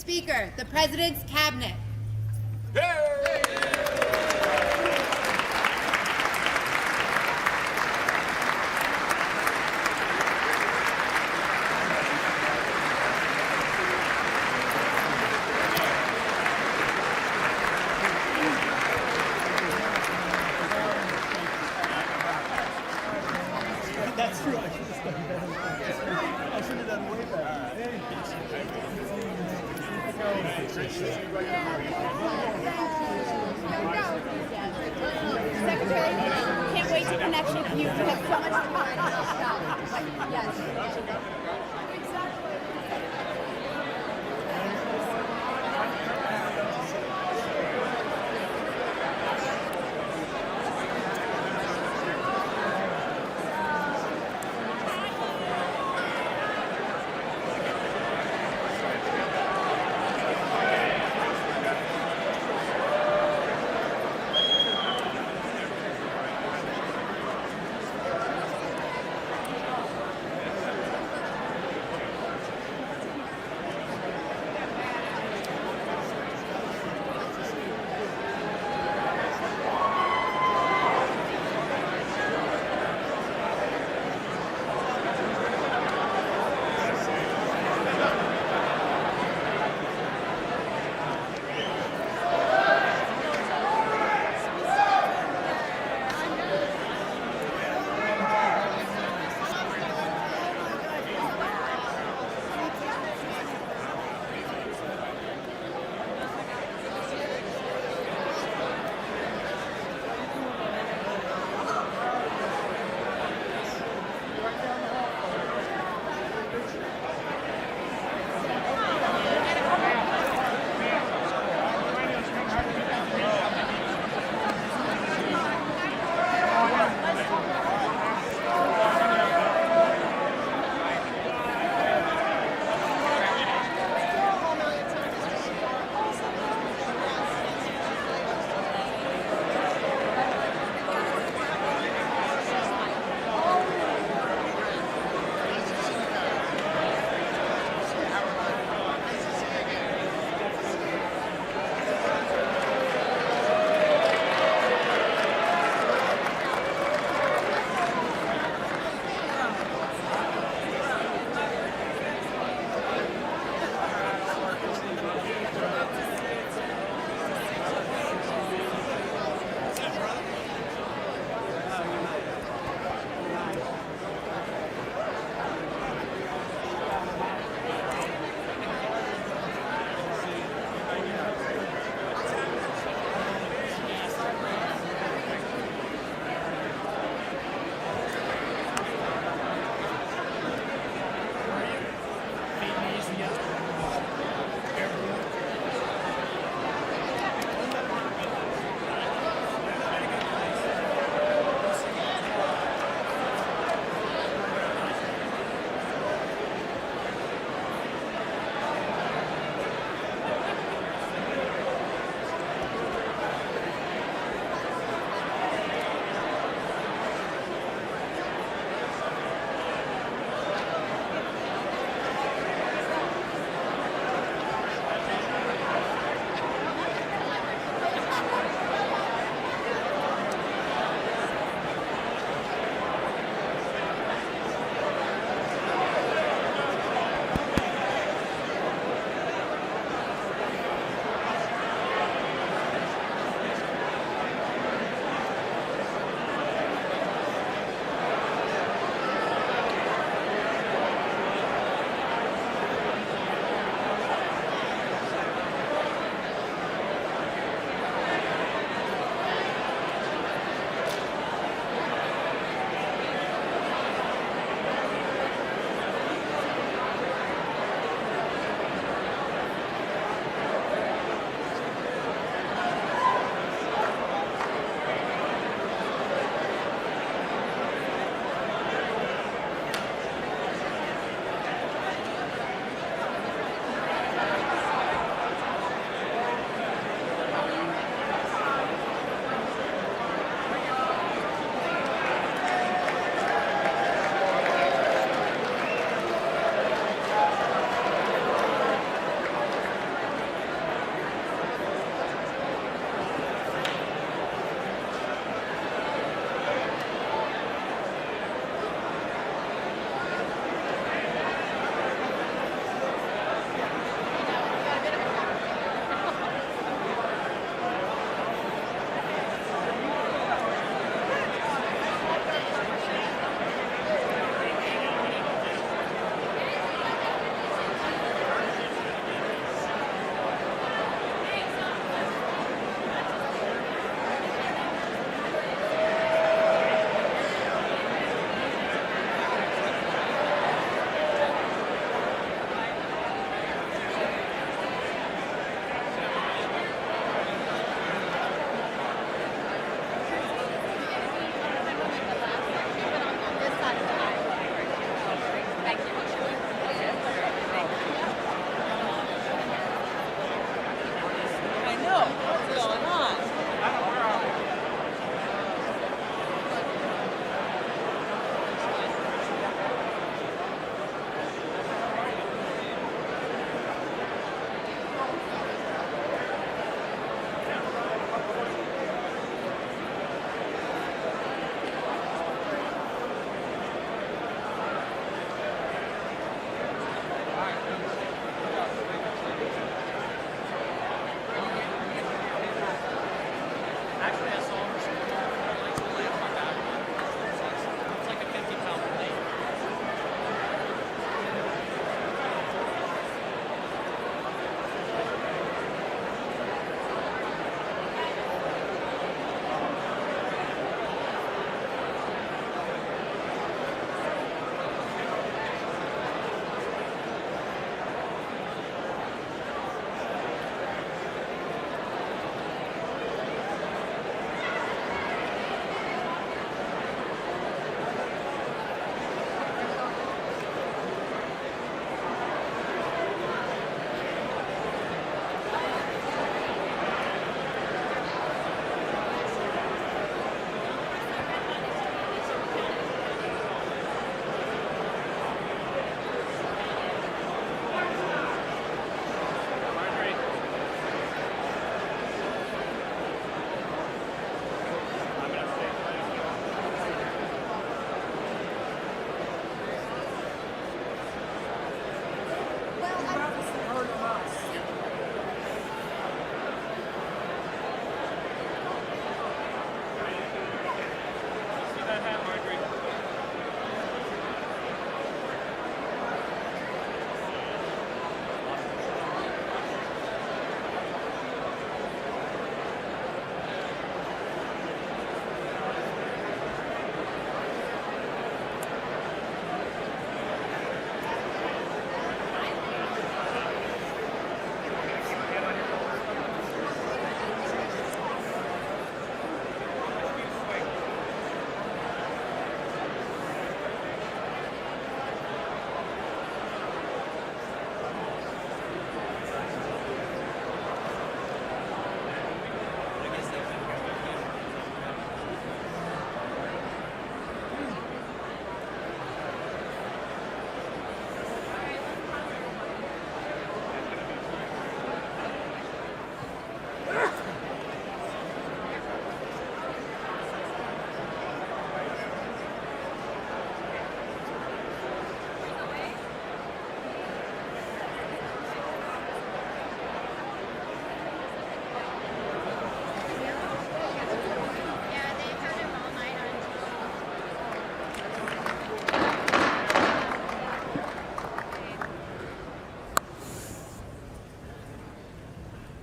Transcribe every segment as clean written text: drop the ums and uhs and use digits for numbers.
Speaker, the President's Cabinet. That's true. I should have done better. I should have done way better. Secretary, can't wait to connect with you. You have so much to learn about stuff. Yes.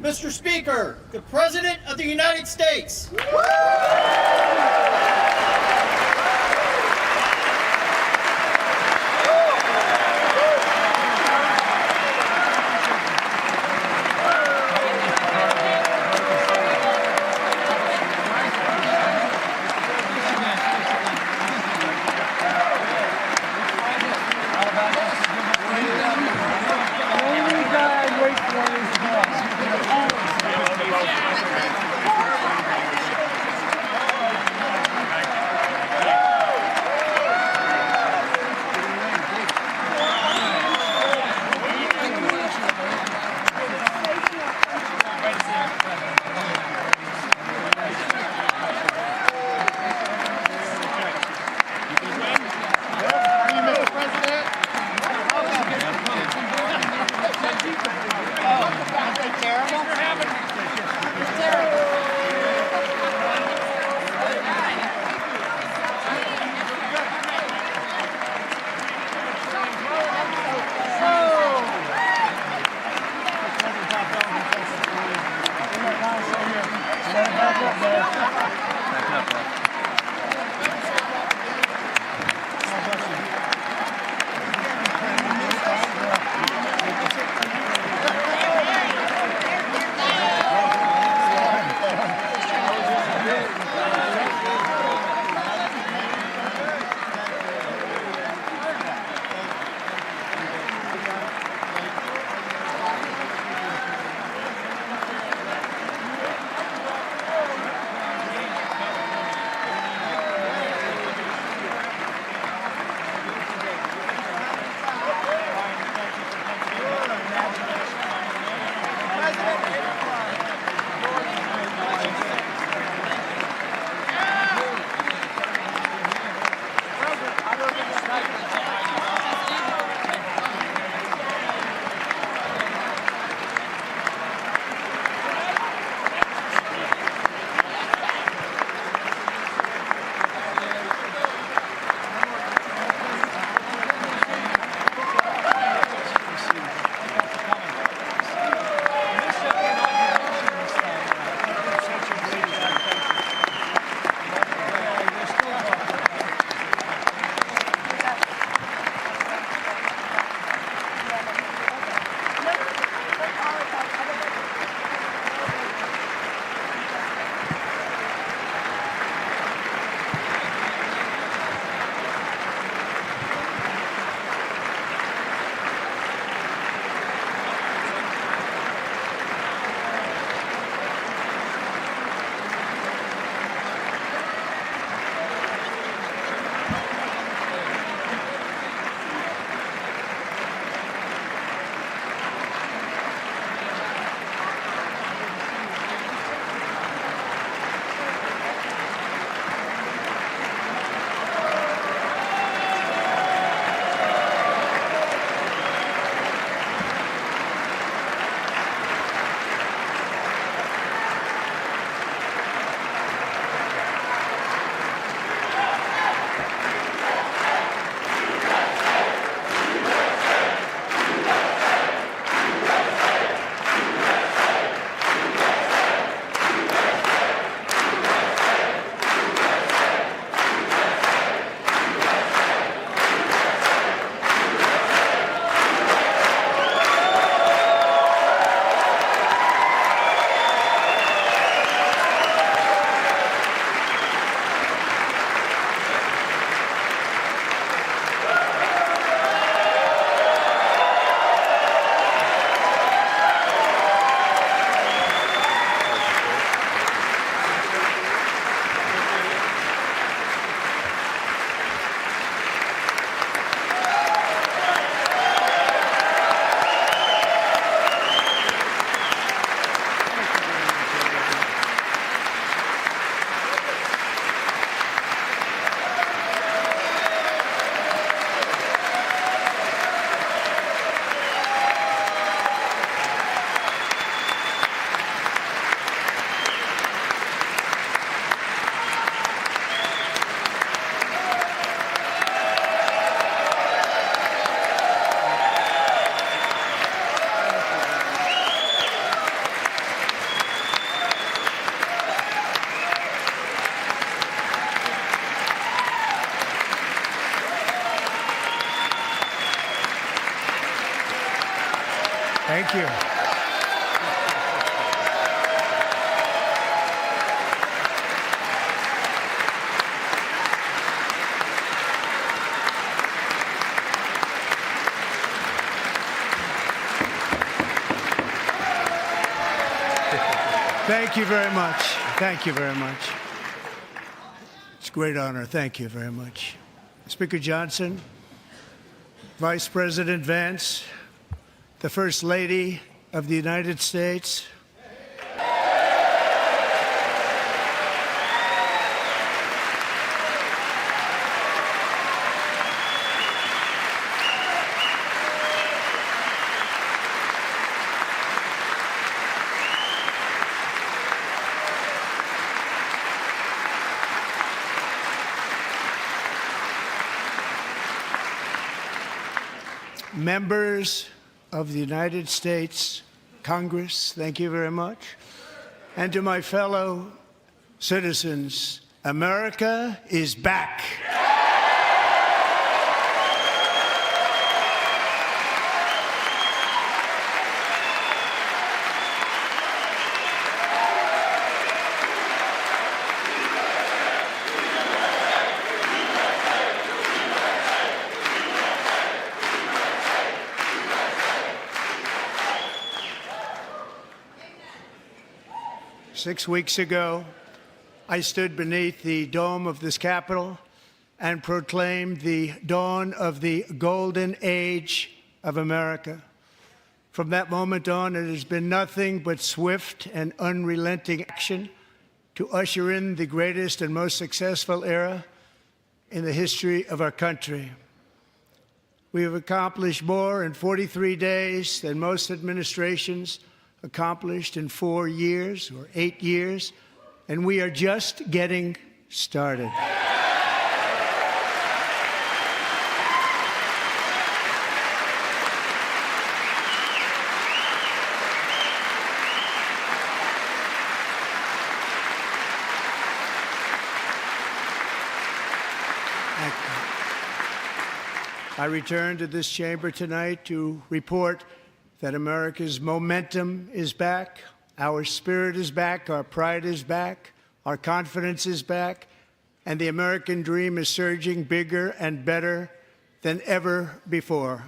Mr. Speaker, the President of the United States. Thank you. Thank you very much. Thank you very much. It's a great honor. Thank you very much. Speaker Johnson, Vice President Vance, the First Lady of the United States, members of the United States Congress, thank you very much. And to my fellow citizens, America is back. 6 weeks ago, I stood beneath the dome of this Capitol and proclaimed the dawn of the golden age of America. From that moment on, it has been nothing but swift and unrelenting action to usher in the greatest and most successful era in the history of our country. We have accomplished more in 43 days than most administrations accomplished in 4 years or 8 years, and we are just getting started. I return to this chamber tonight to report that America's momentum is back, our spirit is back, our pride is back, our confidence is back, and the American dream is surging bigger and better than ever before.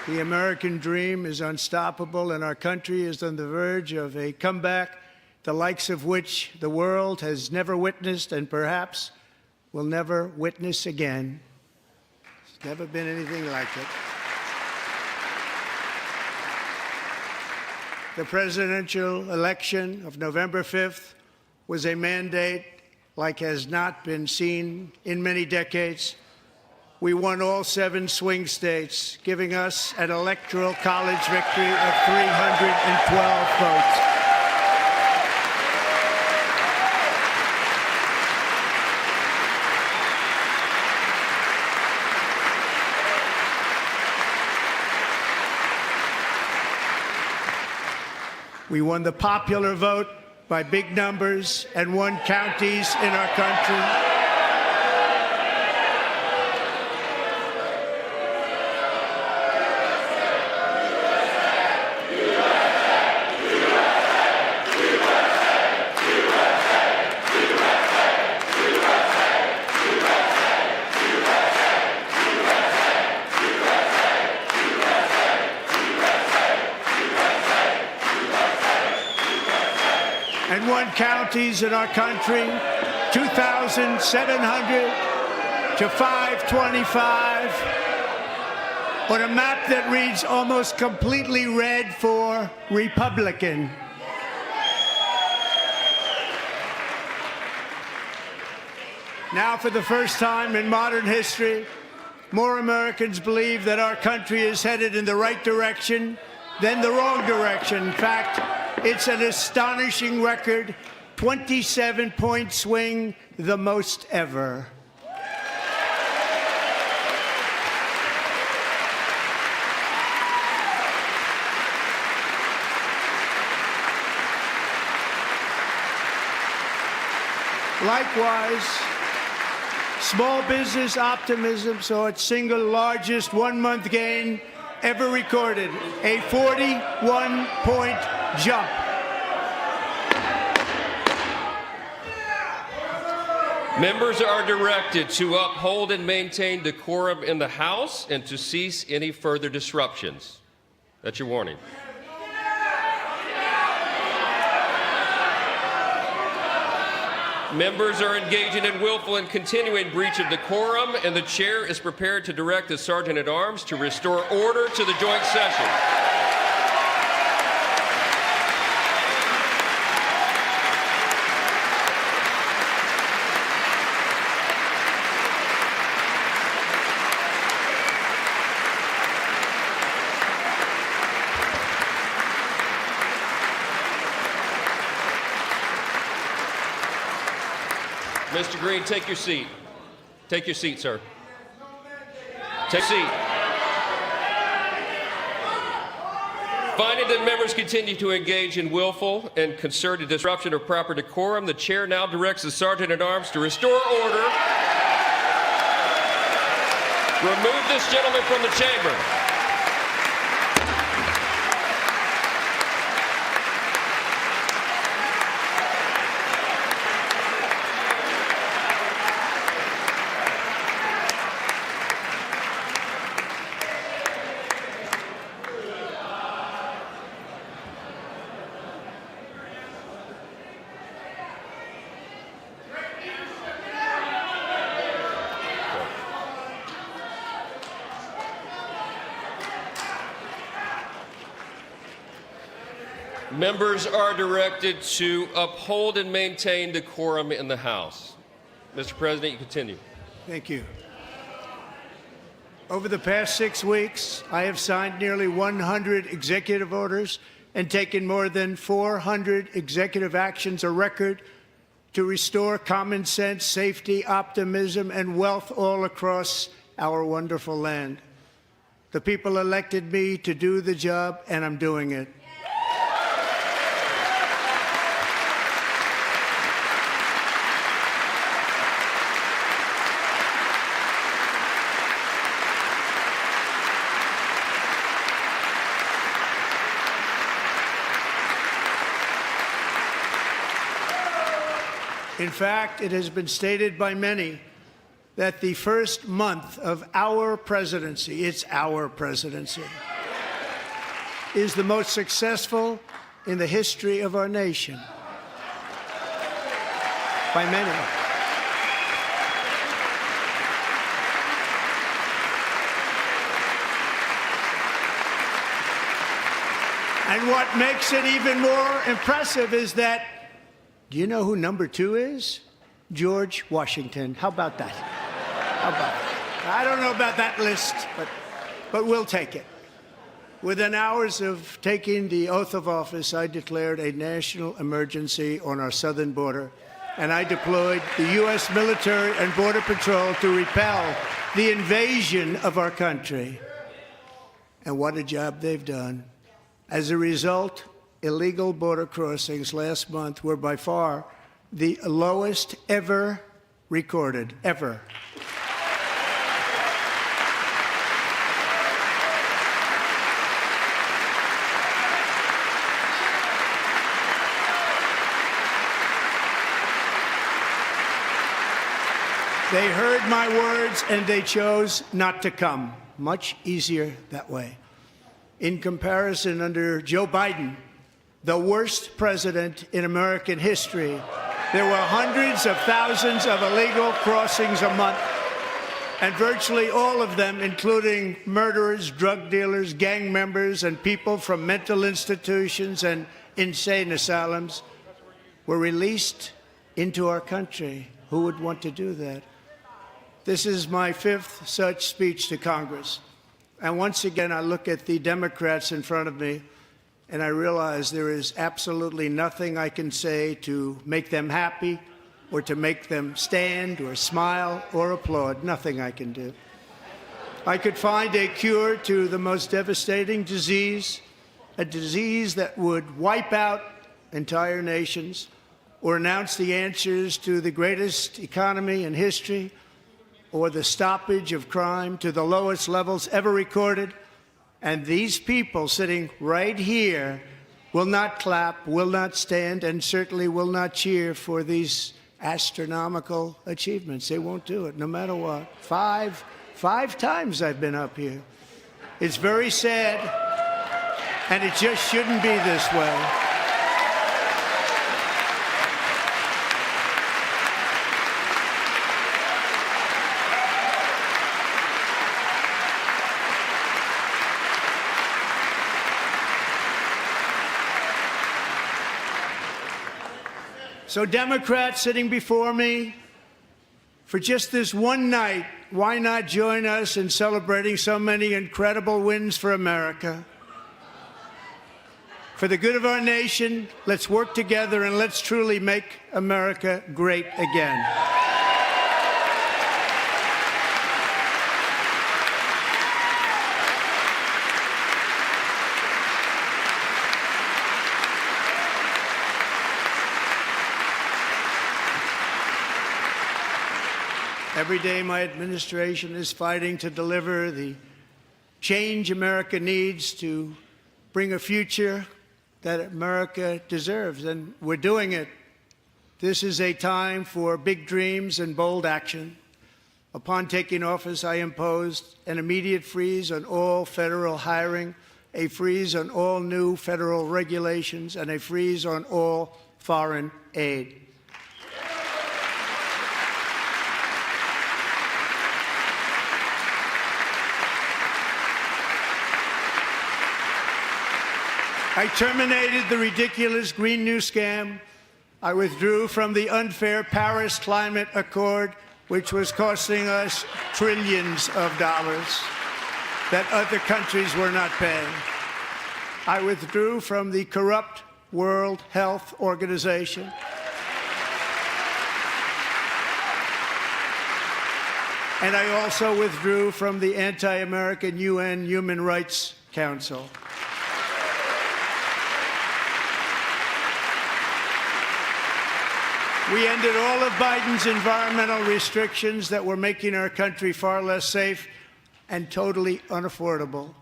The American dream is unstoppable, and our country is on the verge of a comeback, the likes of which the world has never witnessed and perhaps will never witness again. There's never been anything like it. The presidential election of November 5th was a mandate like has not been seen in many decades. We won all 7 swing states, giving us an electoral college victory of 312 votes. We won the popular vote by big numbers and won counties in our country. And won counties in our country, 2,700 to 525, on a map that reads almost completely red for Republican. Now, for the first time in modern history, more Americans believe that our country is headed in the right direction than the wrong direction. In fact, it's an astonishing record, 27-point swing, the most ever. Small business optimism saw its single largest one-month gain ever recorded, a 41-point jump. Members are directed to uphold and maintain decorum in the House and to cease any further disruptions. That's your warning. Members are engaging in willful and continuing breach of decorum, and the chair is prepared to direct the Sergeant-at-Arms to restore order to the joint session. Mr. Green, take your seat. Take your seat, sir. Take a seat. Finding that members continue to engage in willful and concerted disruption of proper decorum, the chair now directs the Sergeant-at-Arms to restore order. Remove this gentleman from the chamber. Members are directed to uphold and maintain decorum in the House. Mr. President, you continue. Thank you. Over the past 6 weeks, I have signed nearly 100 executive orders and taken more than 400 executive actions, a record, to restore common sense, safety, optimism, and wealth all across our wonderful land. The people elected me to do the job, and I'm doing it. In fact, it has been stated by many that the first month of our presidency, it's our presidency, is the most successful in the history of our nation. By many. And what makes it even more impressive is that, do you know who number 2 is? George Washington. How about that? How about that? I don't know about that list, but we'll take it. Within hours of taking the oath of office, I declared a national emergency on our southern border, and I deployed the U.S. military and Border Patrol to repel the invasion of our country. And what a job they've done. As a result, illegal border crossings last month were by far the lowest ever recorded, ever. They heard my words and they chose not to come. Much easier that way. In comparison, under Joe Biden, the worst president in American history, there were hundreds of thousands of illegal crossings a month, and virtually all of them, including murderers, drug dealers, gang members, and people from mental institutions and insane asylums, were released into our country. Who would want to do that? This is my 5th such speech to Congress. And once again, I look at the Democrats in front of me, and I realize there is absolutely nothing I can say to make them happy or to make them stand or smile or applaud. Nothing I can do. I could find a cure to the most devastating disease, a disease that would wipe out entire nations, or announce the answers to the greatest economy in history, or the stoppage of crime to the lowest levels ever recorded. And these people sitting right here will not clap, will not stand, and certainly will not cheer for these astronomical achievements. They won't do it, no matter what. Five times I've been up here. It's very sad, and it just shouldn't be this way. So Democrats sitting before me, for just this one night, why not join us in celebrating so many incredible wins for America? For the good of our nation, let's work together and let's truly make America great again. Every day, my administration is fighting to deliver the change America needs to bring a future that America deserves, and we're doing it. This is a time for big dreams and bold action. Upon taking office, I imposed an immediate freeze on all federal hiring, a freeze on all new federal regulations, and a freeze on all foreign aid. I terminated the ridiculous Green New Scam. I withdrew from the unfair Paris Climate Accord, which was costing us trillions of dollars that other countries were not paying. I withdrew from the corrupt World Health Organization. And I also withdrew from the anti-American UN Human Rights Council. We ended all of Biden's environmental restrictions that were making our country far less safe and totally unaffordable.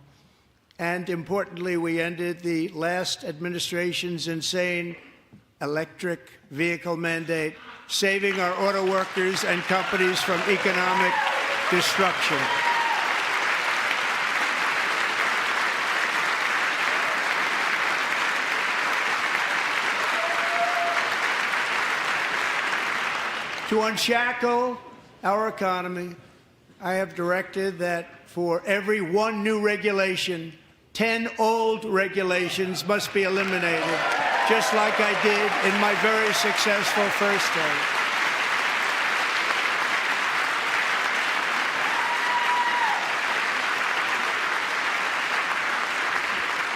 And importantly, we ended the last administration's insane electric vehicle mandate, saving our auto workers and companies from economic destruction. To unshackle our economy, I have directed that for every one new regulation, 10 old regulations must be eliminated, just like I did in my very successful first term.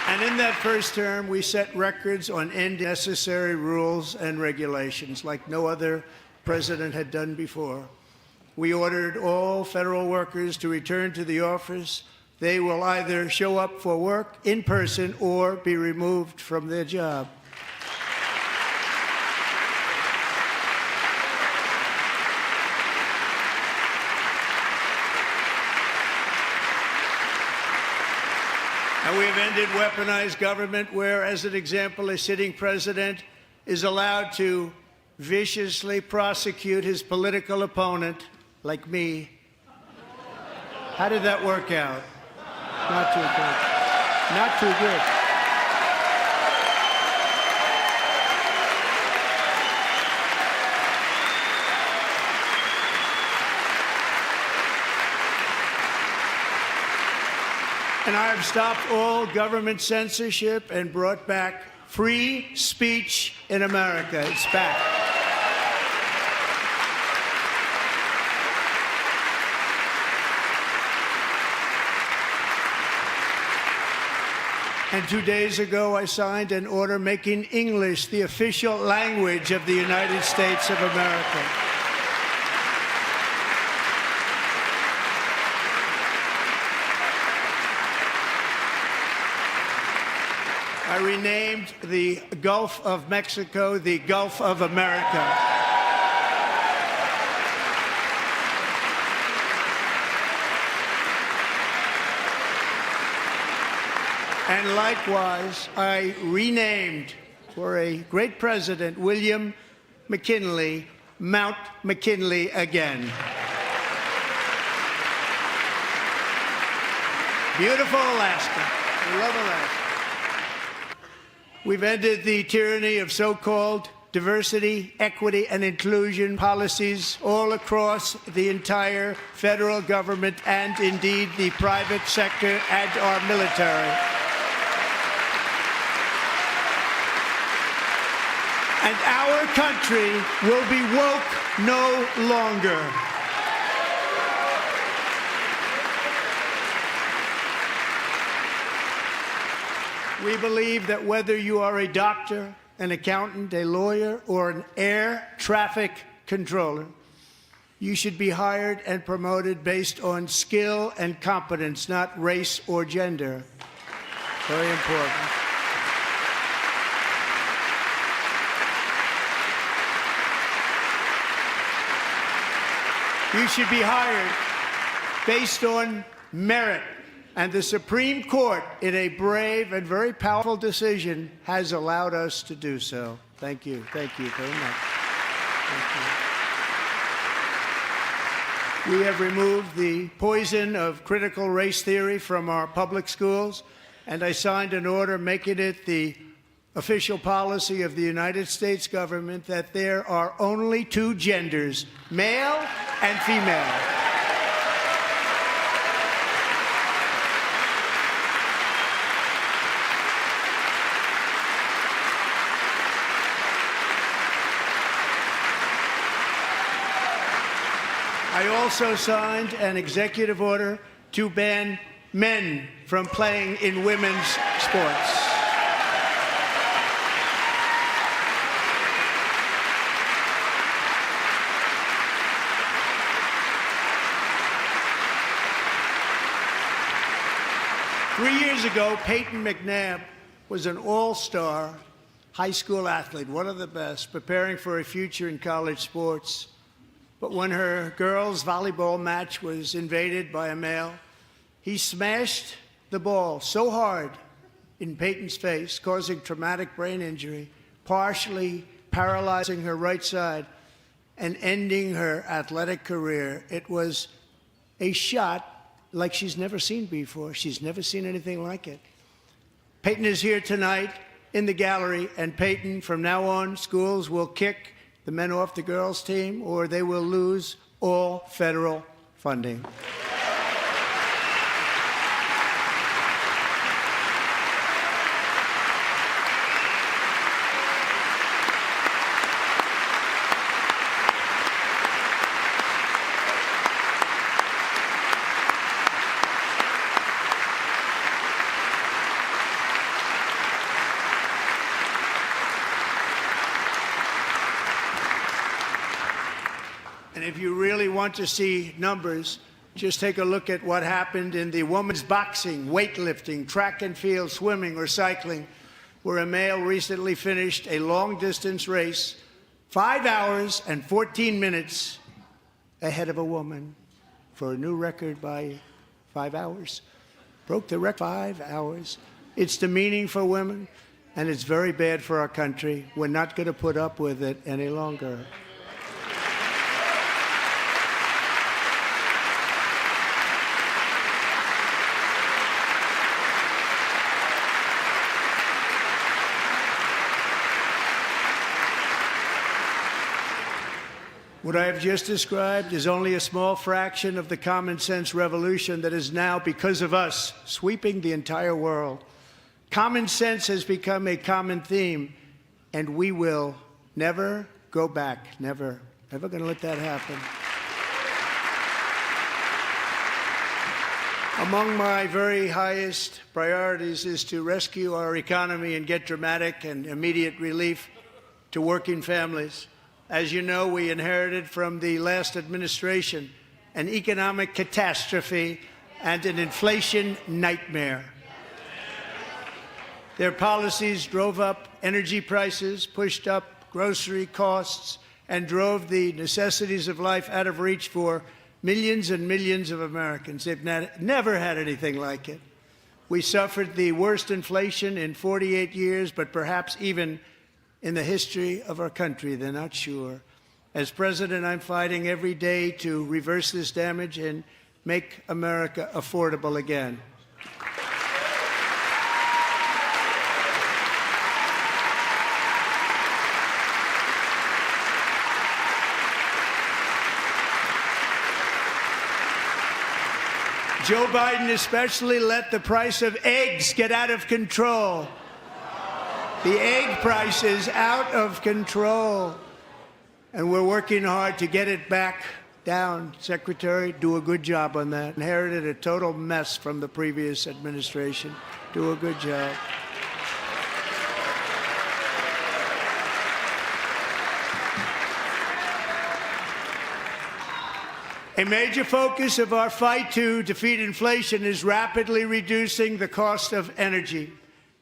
And in that first term, we set records on ending necessary rules and regulations like no other president had done before. We ordered all federal workers to return to the office. They will either show up for work in person or be removed from their job. And we have ended weaponized government where, as an example, a sitting president is allowed to viciously prosecute his political opponent, like me. How did that work out? Not too good. Not too good. And I have stopped all government censorship and brought back free speech in America. It's back. And 2 days ago, I signed an order making English the official language of the United States of America. I renamed the Gulf of Mexico the Gulf of America. And likewise, I renamed for a great president, William McKinley, Mount McKinley again. Beautiful Alaska. We love Alaska. We've ended the tyranny of so-called diversity, equity, and inclusion policies all across the entire federal government and indeed the private sector and our military. And our country will be woke no longer. We believe that whether you are a doctor, an accountant, a lawyer, or an air traffic controller, you should be hired and promoted based on skill and competence, not race or gender. Very important. You should be hired based on merit. And the Supreme Court, in a brave and very powerful decision, has allowed us to do so. Thank you. Thank you very much. Thank you. We have removed the poison of critical race theory from our public schools, and I signed an order making it the official policy of the United States government that there are only two genders, male and female. I also signed an executive order to ban men from playing in women's sports. Three years ago, Peyton McNabb was an all-star high school athlete, one of the best, preparing for a future in college sports. But when her girls' volleyball match was invaded by a male, he smashed the ball so hard in Peyton's face, causing traumatic brain injury, partially paralyzing her right side, and ending her athletic career. It was a shot like she's never seen before. She's never seen anything like it. Peyton is here tonight in the gallery, and Peyton, from now on, schools will kick the men off the girls' team, or they will lose all federal funding. And if you really want to see numbers, just take a look at what happened in the women's boxing, weightlifting, track and field, swimming, or cycling, where a male recently finished a long-distance race 5 hours and 14 minutes ahead of a woman for a new record by 5 hours. Broke the record 5 hours. It's demeaning for women, and it's very bad for our country. We're not going to put up with it any longer. What I have just described is only a small fraction of the common sense revolution that is now, because of us, sweeping the entire world. Common sense has become a common theme, and we will never go back. Never. Never going to let that happen. Among my very highest priorities is to rescue our economy and get dramatic and immediate relief to working families. As you know, we inherited from the last administration an economic catastrophe and an inflation nightmare. Their policies drove up energy prices, pushed up grocery costs, and drove the necessities of life out of reach for millions and millions of Americans. They've never had anything like it. We suffered the worst inflation in 48 years, but perhaps even in the history of our country. They're not sure. As president, I'm fighting every day to reverse this damage and make America affordable again. Joe Biden especially let the price of eggs get out of control. The egg price is out of control. And we're working hard to get it back down. Secretary, do a good job on that. Inherited a total mess from the previous administration. Do a good job. A major focus of our fight to defeat inflation is rapidly reducing the cost of energy.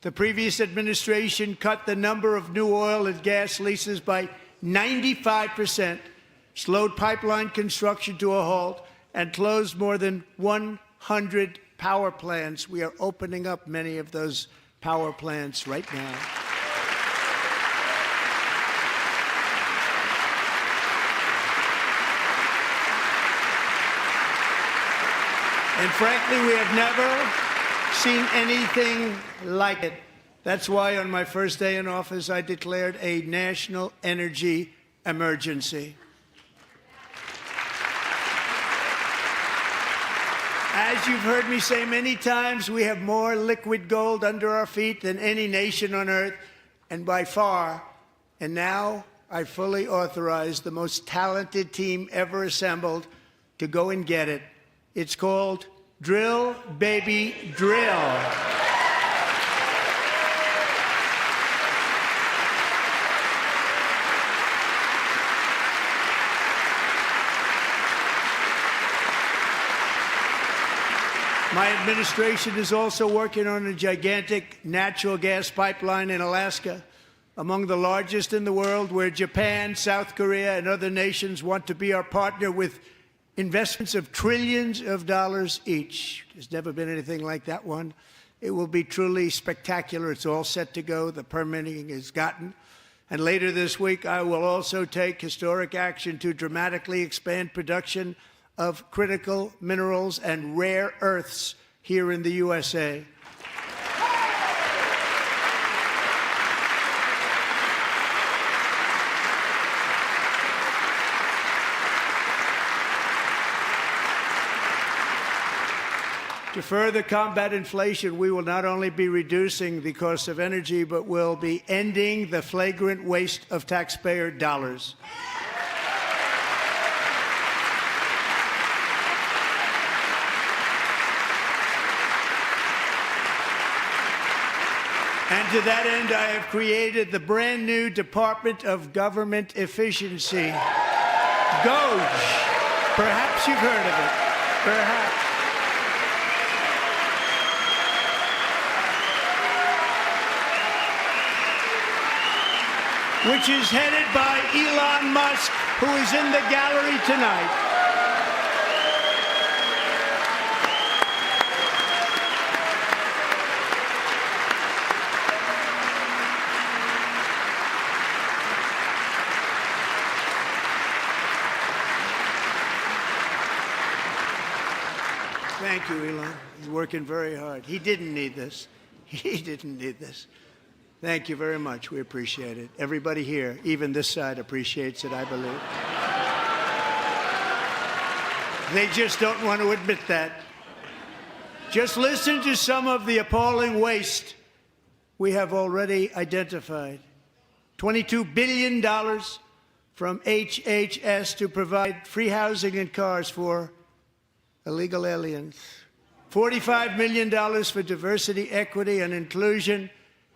The previous administration cut the number of new oil and gas leases by 95%, slowed pipeline construction to a halt, and closed more than 100 power plants. We are opening up many of those power plants right now. And frankly, we have never seen anything like it. That's why on my first day in office, I declared a national energy emergency. As you've heard me say many times, we have more liquid gold under our feet than any nation on earth, and by far. And now I fully authorize the most talented team ever assembled to go and get it. It's called Drill, Baby, Drill. My administration is also working on a gigantic natural gas pipeline in Alaska, among the largest in the world, where Japan, South Korea, and other nations want to be our partner with investments of trillions of dollars each. There's never been anything like that one. It will be truly spectacular. It's all set to go. The permitting is gotten. And later this week, I will also take historic action to dramatically expand production of critical minerals and rare earths here in the USA. To further combat inflation, we will not only be reducing the cost of energy, but will be ending the flagrant waste of taxpayer dollars. And to that end, I have created the brand new Department of Government Efficiency, DOGE. Perhaps you've heard of it. Perhaps. Which is headed by Elon Musk, who is in the gallery tonight. Thank you, Elon. He's working very hard. He didn't need this. He didn't need this. Thank you very much. We appreciate it. Everybody here, even this side, appreciates it, I believe. They just don't want to admit that. Just listen to some of the appalling waste we have already identified. $22 billion from HHS to provide free housing and cars for illegal aliens. $45 million for diversity, equity, and inclusion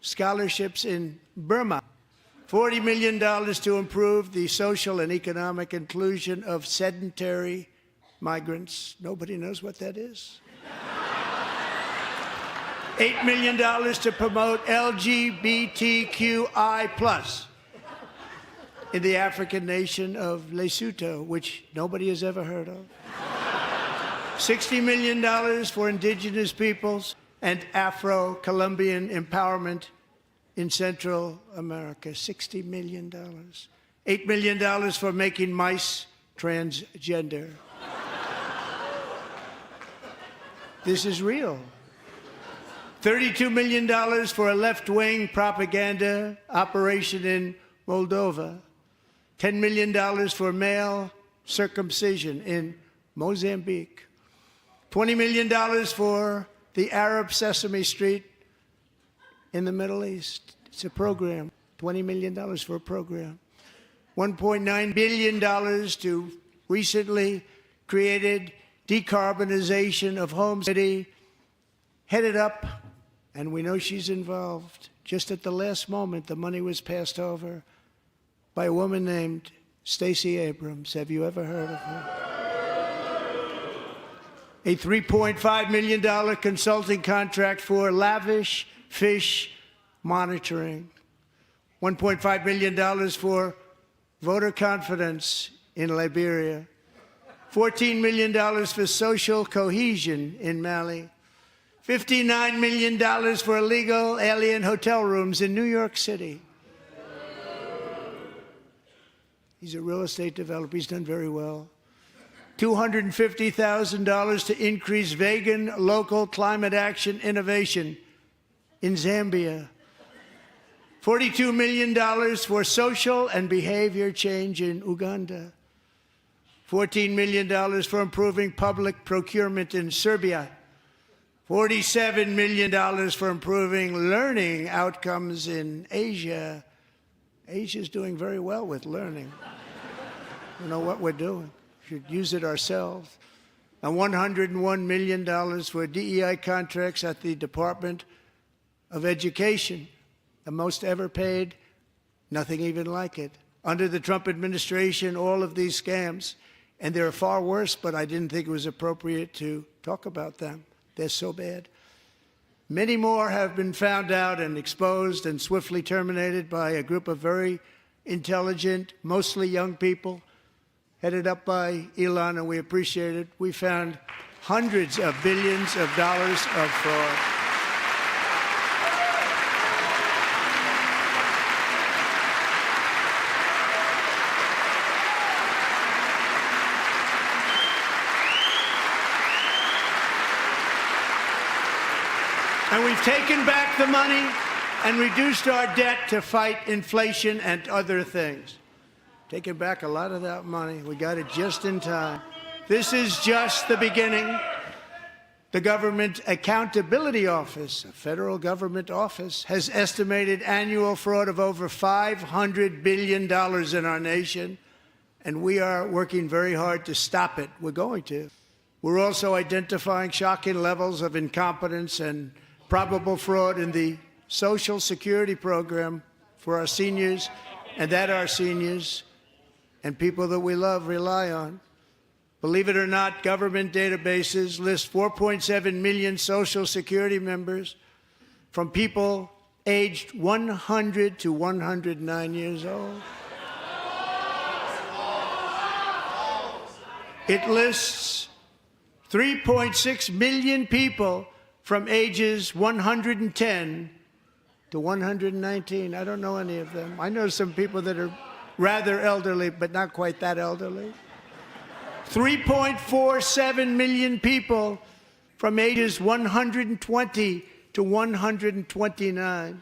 scholarships in Burma. $40 million to improve the social and economic inclusion of sedentary migrants. Nobody knows what that is. $8 million to promote LGBTQI+ in the African nation of Lesotho, which nobody has ever heard of. $60 million for indigenous peoples, and Afro-Colombian empowerment in Central America. $60 million. $8 million for making mice transgender. This is real. $32 million for a left-wing propaganda operation in Moldova. $10 million for male circumcision in Mozambique. $20 million for the Arab Sesame Street in the Middle East. It's a program. $20 million for a program. $1.9 billion to recently created decarbonization of homes, headed up, and we know she's involved. Just at the last moment, the money was passed over by a woman named Stacey Abrams. Have you ever heard of her? A $3.5 million consulting contract for lavish fish monitoring. $1.5 million for voter confidence in Liberia. $14 million for social cohesion in Mali. $59 million for illegal alien hotel rooms in New York City. He's a real estate developer. He's done very well. $250,000 to increase vegan local climate action innovation in Zambia. $42 million for social and behavior change in Uganda. $14 million for improving public procurement in Serbia. $47 million for improving learning outcomes in Asia. Asia's doing very well with learning. We know what we're doing. We should use it ourselves. And $101 million for DEI contracts at the Department of Education. The most ever paid, nothing even like it. Under the Trump administration, all of these scams, and they're far worse, but I didn't think it was appropriate to talk about them. They're so bad. Many more have been found out and exposed and swiftly terminated by a group of very intelligent, mostly young people, headed up by Elon, and we appreciate it. We found hundreds of billions of dollars of fraud. And we've taken back the money and reduced our debt to fight inflation and other things. Taken back a lot of that money. We got it just in time. This is just the beginning. The Government Accountability Office, a federal government office, has estimated annual fraud of over $500 billion in our nation, and we are working very hard to stop it. We're going to. We're also identifying shocking levels of incompetence and probable fraud in the Social Security program for our seniors, and that our seniors and people that we love rely on. Believe it or not, government databases list 4.7 million Social Security members from people aged 100 to 109 years old. It lists 3.6 million people from ages 110 to 119. I don't know any of them. I know some people that are rather elderly, but not quite that elderly. 3.47 million people from ages 120 to 129.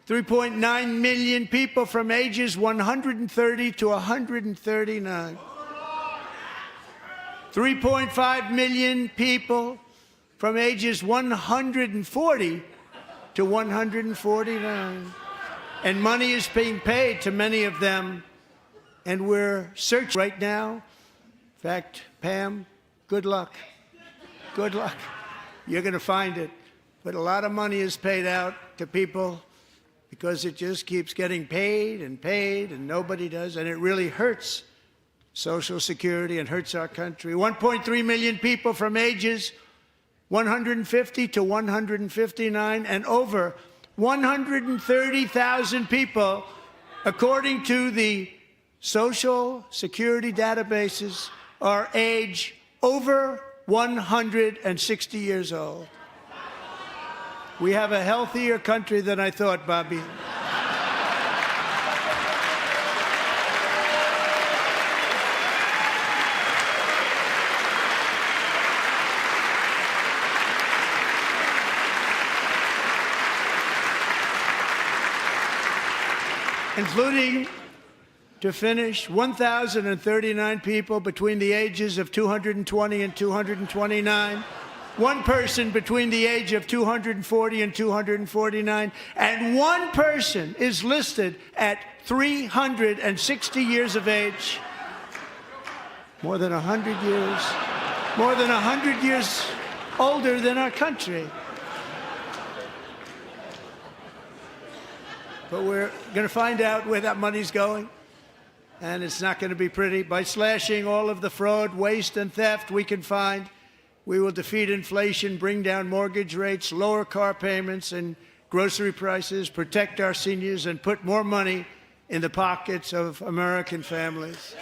3.9 million people from ages 130 to 139. 3.5 million people from ages 140 to 149. And money is being paid to many of them, and we're searching right now. In fact, Pam, good luck. Good luck. You're going to find it. But a lot of money is paid out to people because it just keeps getting paid, and nobody does, and it really hurts Social Security and hurts our country. 1.3 million people from ages 150 to 159, and over 130,000 people, according to the Social Security databases, are age over 160 years old. We have a healthier country than I thought, Bobby. Including, to finish, 1,039 people between the ages of 220 and 229, one person between the age of 240 and 249, and one person is listed at 360 years of age. More than 100 years older than our country. But we're going to find out where that money's going, and it's not going to be pretty. By slashing all of the fraud, waste, and theft we can find, we will defeat inflation, bring down mortgage rates, lower car payments and grocery prices, protect our seniors, and put more money in the pockets of American families.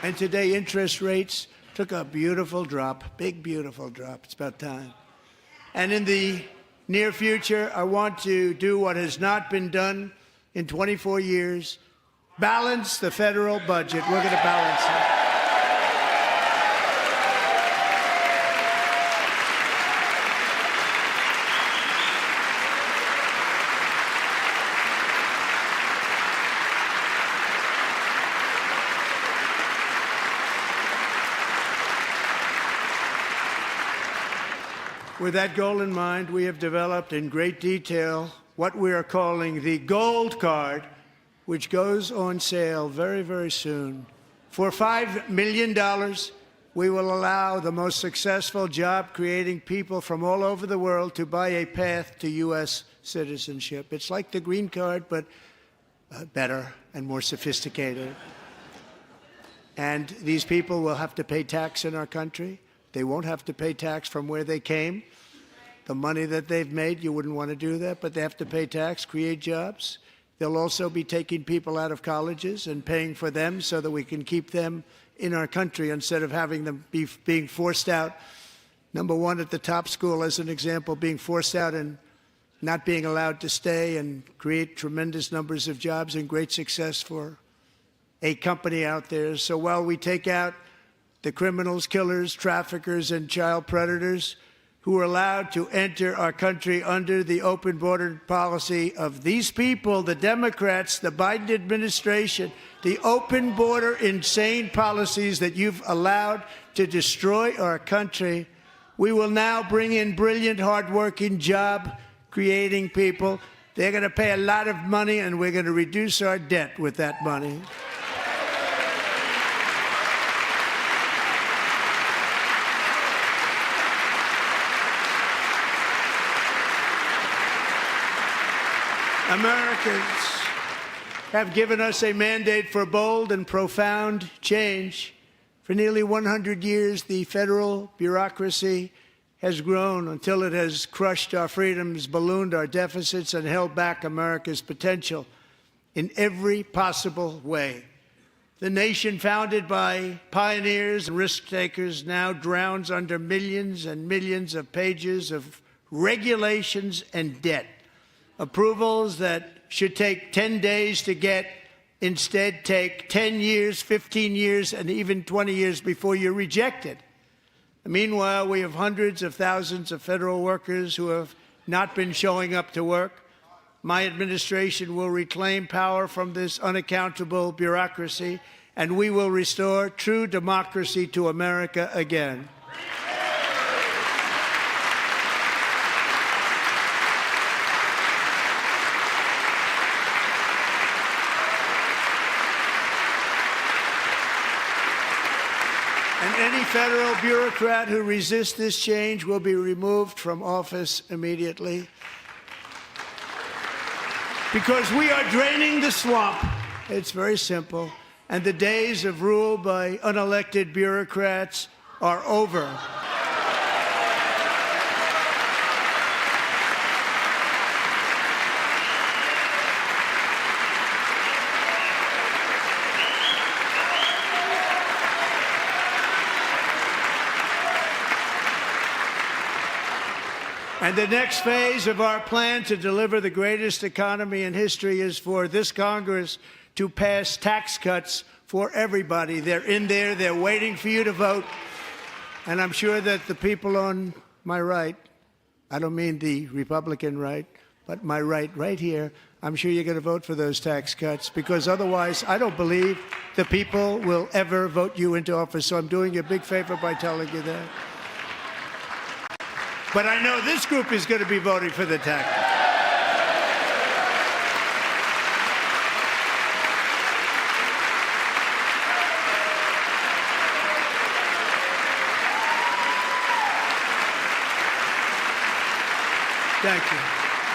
And today, interest rates took a beautiful drop, big, beautiful drop. It's about time. And in the near future, I want to do what has not been done in 24 years, balance the federal budget. We're going to balance it. With that goal in mind, we have developed in great detail what we are calling the Gold Card, which goes on sale very, very soon. For $5 million, we will allow the most successful job-creating people from all over the world to buy a path to U.S. citizenship. It's like the green card, but better and more sophisticated. And these people will have to pay tax in our country. They won't have to pay tax from where they came. The money that they've made, you wouldn't want to do that, but they have to pay tax, create jobs. They'll also be taking people out of colleges and paying for them so that we can keep them in our country instead of having them being forced out. Number one, at the top school, as an example, being forced out and not being allowed to stay and create tremendous numbers of jobs and great success for a company out there. So while we take out the criminals, killers, traffickers, and child predators who are allowed to enter our country under the open border policy of these people, the Democrats, the Biden administration, the open border insane policies that you've allowed to destroy our country, we will now bring in brilliant, hardworking, job-creating people. They're going to pay a lot of money, and we're going to reduce our debt with that money. Americans have given us a mandate for bold and profound change. For nearly 100 years, the federal bureaucracy has grown until it has crushed our freedoms, ballooned our deficits, and held back America's potential in every possible way. The nation founded by pioneers and risk-takers now drowns under millions and millions of pages of regulations and debt. Approvals that should take 10 days to get instead take 10 years, 15 years, and even 20 years before you're rejected. Meanwhile, we have hundreds of thousands of federal workers who have not been showing up to work. My administration will reclaim power from this unaccountable bureaucracy, and we will restore true democracy to America again. And any federal bureaucrat who resists this change will be removed from office immediately. Because we are draining the swamp. It's very simple. And the days of rule by unelected bureaucrats are over. And the next phase of our plan to deliver the greatest economy in history is for this Congress to pass tax cuts for everybody. They're in there. They're waiting for you to vote. And I'm sure that the people on my right, I don't mean the Republican right, but my right here, I'm sure you're going to vote for those tax cuts, because otherwise I don't believe the people will ever vote you into office. So I'm doing you a big favor by telling you that. But I know this group is going to be voting for the tax cuts. Thank you.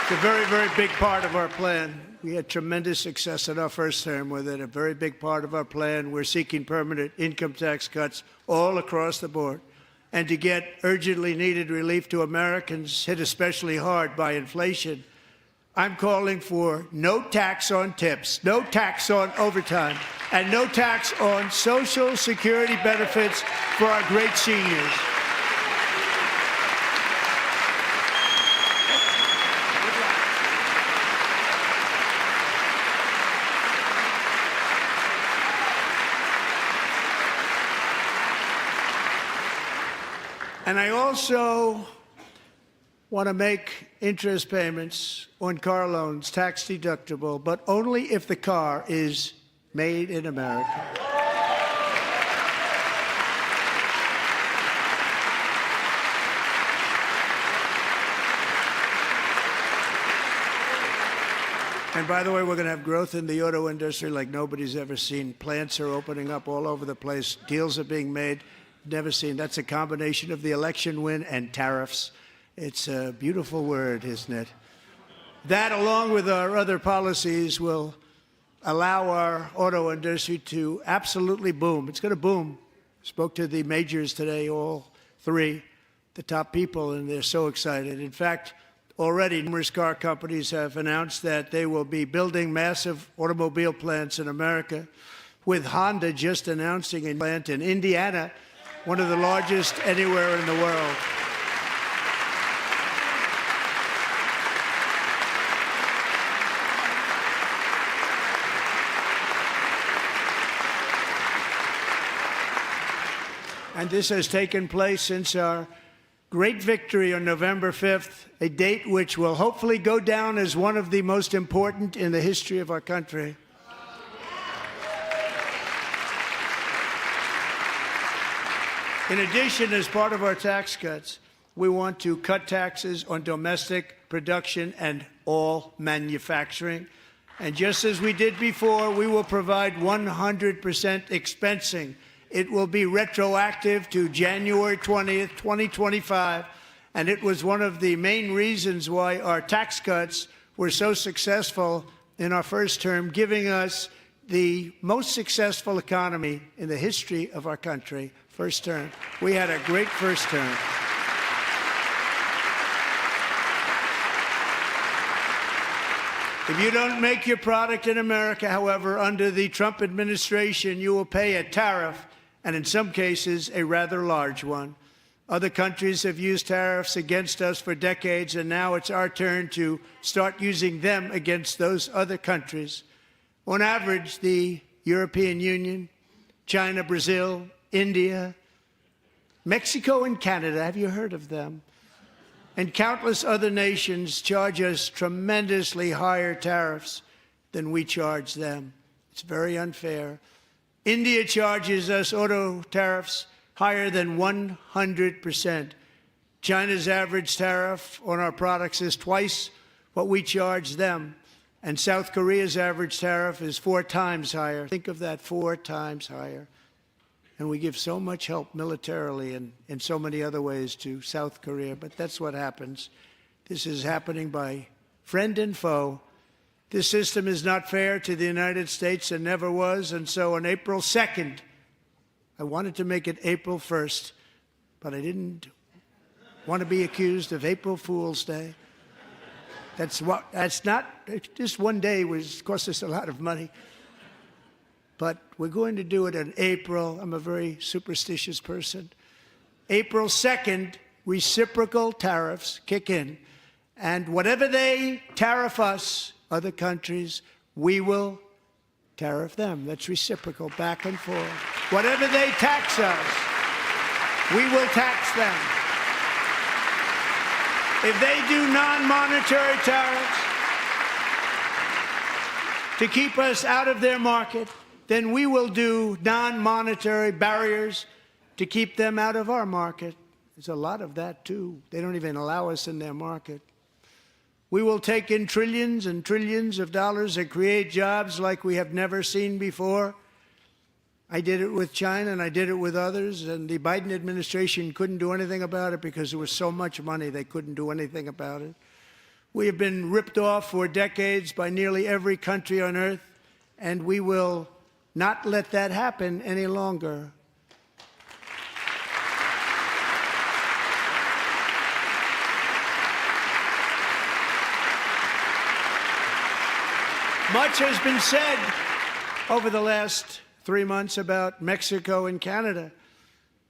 It's a very, very big part of our plan. We had tremendous success in our first term with it. A very big part of our plan. We're seeking permanent income tax cuts all across the board. And to get urgently needed relief to Americans hit especially hard by inflation, I'm calling for no tax on tips, no tax on overtime, and no tax on Social Security benefits for our great seniors. And I also want to make interest payments on car loans tax deductible, but only if the car is made in America. And by the way, we're going to have growth in the auto industry like nobody's ever seen. Plants are opening up all over the place. Deals are being made. Never seen. That's a combination of the election win and tariffs. It's a beautiful word, isn't it? That, along with our other policies, will allow our auto industry to absolutely boom. It's going to boom. Spoke to the majors today, all three, the top people, and they're so excited. In fact, already numerous car companies have announced that they will be building massive automobile plants in America, with Honda just announcing a plant in Indiana, one of the largest anywhere in the world. And this has taken place since our great victory on November 5th, a date which will hopefully go down as one of the most important in the history of our country. In addition, as part of our tax cuts, we want to cut taxes on domestic production and all manufacturing. And just as we did before, we will provide 100% expensing. It will be retroactive to January 20th, 2025. And it was one of the main reasons why our tax cuts were so successful in our first term, giving us the most successful economy in the history of our country. First term. We had a great first term. If you don't make your product in America, however, under the Trump administration, you will pay a tariff, and in some cases, a rather large one. Other countries have used tariffs against us for decades, and now it's our turn to start using them against those other countries. On average, the European Union, China, Brazil, India, Mexico, and Canada, have you heard of them? And countless other nations charge us tremendously higher tariffs than we charge them. It's very unfair. India charges us auto tariffs higher than 100%. China's average tariff on our products is twice what we charge them. And South Korea's average tariff is 4 times higher. Think of that, 4 times higher. And we give so much help militarily and in so many other ways to South Korea, but that's what happens. This is happening by friend and foe. This system is not fair to the United States and never was, and so on April 2nd, I wanted to make it April 1st, but I didn't want to be accused of April Fool's Day. That's not, just one day cost us a lot of money. But we're going to do it in April. I'm a very superstitious person. April 2nd, reciprocal tariffs kick in. And whatever they tariff us, other countries, we will tariff them. That's reciprocal, back and forth. Whatever they tax us, we will tax them. If they do non-monetary tariffs to keep us out of their market, then we will do non-monetary barriers to keep them out of our market. There's a lot of that, too. They don't even allow us in their market. We will take in trillions and trillions of dollars and create jobs like we have never seen before. I did it with China and I did it with others, and the Biden administration couldn't do anything about it because there was so much money they couldn't do anything about it. We have been ripped off for decades by nearly every country on earth, and we will not let that happen any longer. Much has been said over the last 3 months about Mexico and Canada,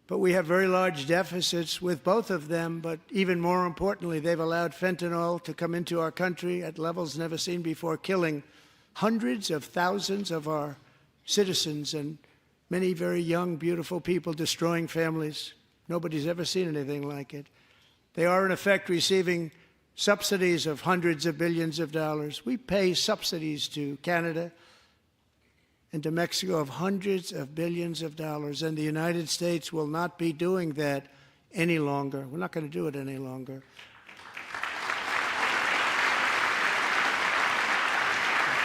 but we have very large deficits with both of them. But even more importantly, they've allowed fentanyl to come into our country at levels never seen before, killing hundreds of thousands of our citizens and many very young, beautiful people, destroying families. Nobody's ever seen anything like it. They are, in effect, receiving subsidies of hundreds of billions of dollars. We pay subsidies to Canada and to Mexico of hundreds of billions of dollars, and the United States will not be doing that any longer. We're not going to do it any longer.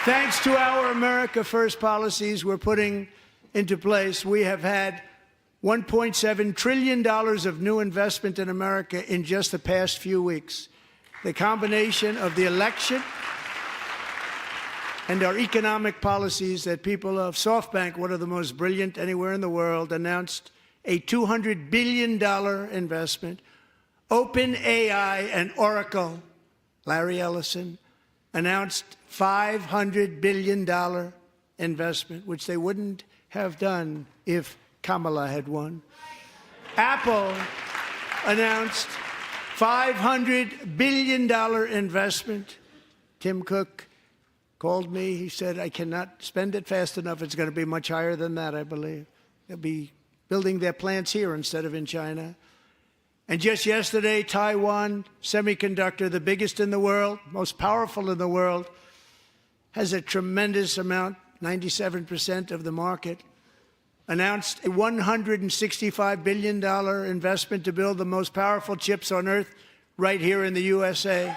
Thanks to our America First policies we're putting into place, we have had $1.7 trillion of new investment in America in just the past few weeks. The combination of the election and our economic policies that people of SoftBank, one of the most brilliant anywhere in the world, announced a $200 billion investment. OpenAI and Oracle, Larry Ellison, announced $500 billion investment, which they wouldn't have done if Kamala had won. Apple announced $500 billion investment. Tim Cook called me. He said, I cannot spend it fast enough. It's going to be much higher than that, I believe. They'll be building their plants here instead of in China. And just yesterday, Taiwan Semiconductor, the biggest in the world, most powerful in the world, has a tremendous amount, 97% of the market, announced a $165 billion investment to build the most powerful chips on earth right here in the USA.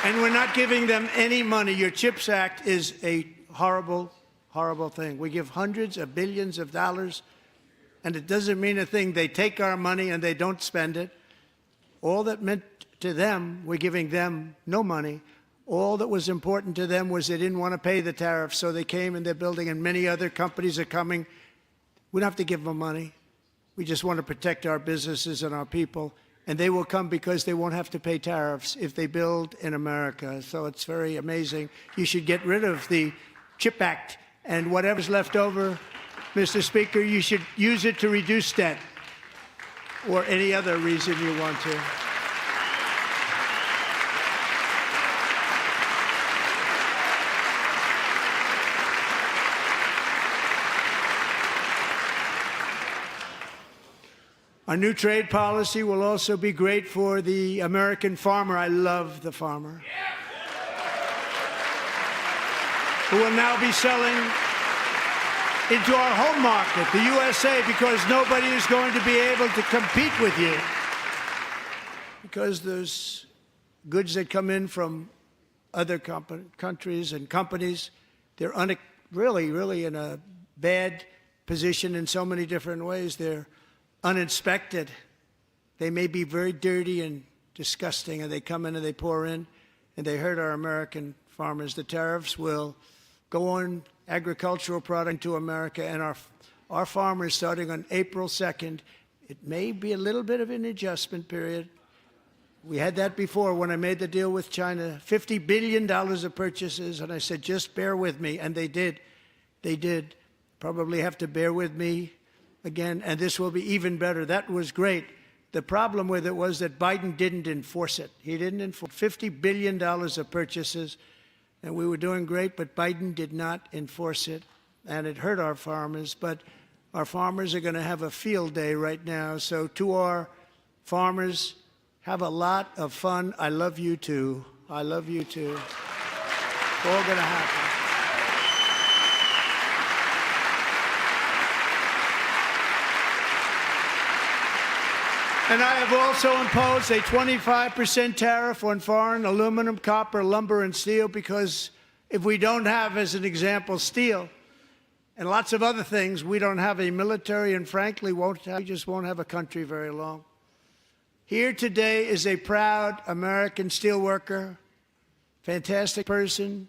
And we're not giving them any money. Your CHIPS Act is a horrible, horrible thing. We give hundreds of billions of dollars, and it doesn't mean a thing. They take our money and they don't spend it. All that meant to them, we're giving them no money. All that was important to them was they didn't want to pay the tariffs, so they came and they're building, and many other companies are coming. We don't have to give them money. We just want to protect our businesses and our people. And they will come because they won't have to pay tariffs if they build in America. So it's very amazing. You should get rid of the CHIP Act, and whatever's left over, Mr. Speaker, you should use it to reduce debt or any other reason you want to. Our new trade policy will also be great for the American farmer. I love the farmer. Who will now be selling into our home market, the USA, because nobody is going to be able to compete with you. Because there's goods that come in from other countries and companies. They're really in a bad position in so many different ways. They're uninspected. They may be very dirty and disgusting, and they come in and they pour in, and they hurt our American farmers. The tariffs will go on agricultural product to America, and our farmers, starting on April 2nd, it may be a little bit of an adjustment period. We had that before when I made the deal with China, $50 billion of purchases, and I said, just bear with me, and they did. They did. Probably have to bear with me again, and this will be even better. That was great. The problem with it was that Biden didn't enforce it. He didn't enforce $50 billion of purchases, and we were doing great, but Biden did not enforce it, and it hurt our farmers. But our farmers are going to have a field day right now. So to our farmers, have a lot of fun. I love you too. I love you too. It's all going to happen. And I have also imposed a 25% tariff on foreign aluminum, copper, lumber, and steel, because if we don't have, as an example, steel and lots of other things, we don't have a military, and frankly, we just won't have a country very long. Here today is a proud American steelworker, fantastic person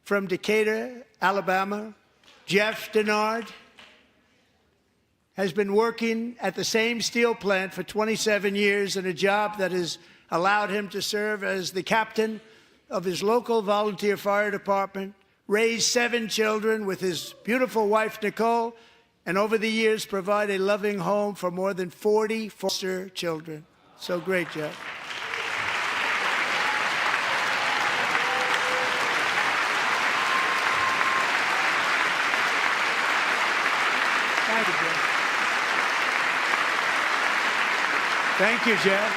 from Decatur, Alabama, Jeff Denard. Has been working at the same steel plant for 27 years in a job that has allowed him to serve as the captain of his local volunteer fire department, raise 7 children with his beautiful wife, Nicole, and over the years provide a loving home for more than 40 foster children. So great, Jeff. Thank you, Jeff. Thank you, Jeff.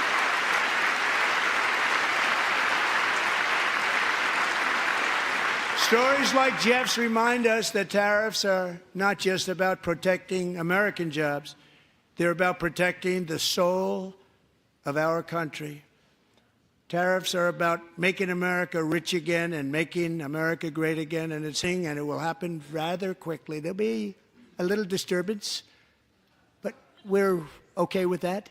Stories like Jeff's remind us that tariffs are not just about protecting American jobs. They're about protecting the soul of our country. Tariffs are about making America rich again and making America great again, and it will happen rather quickly. There'll be a little disturbance, but we're okay with that.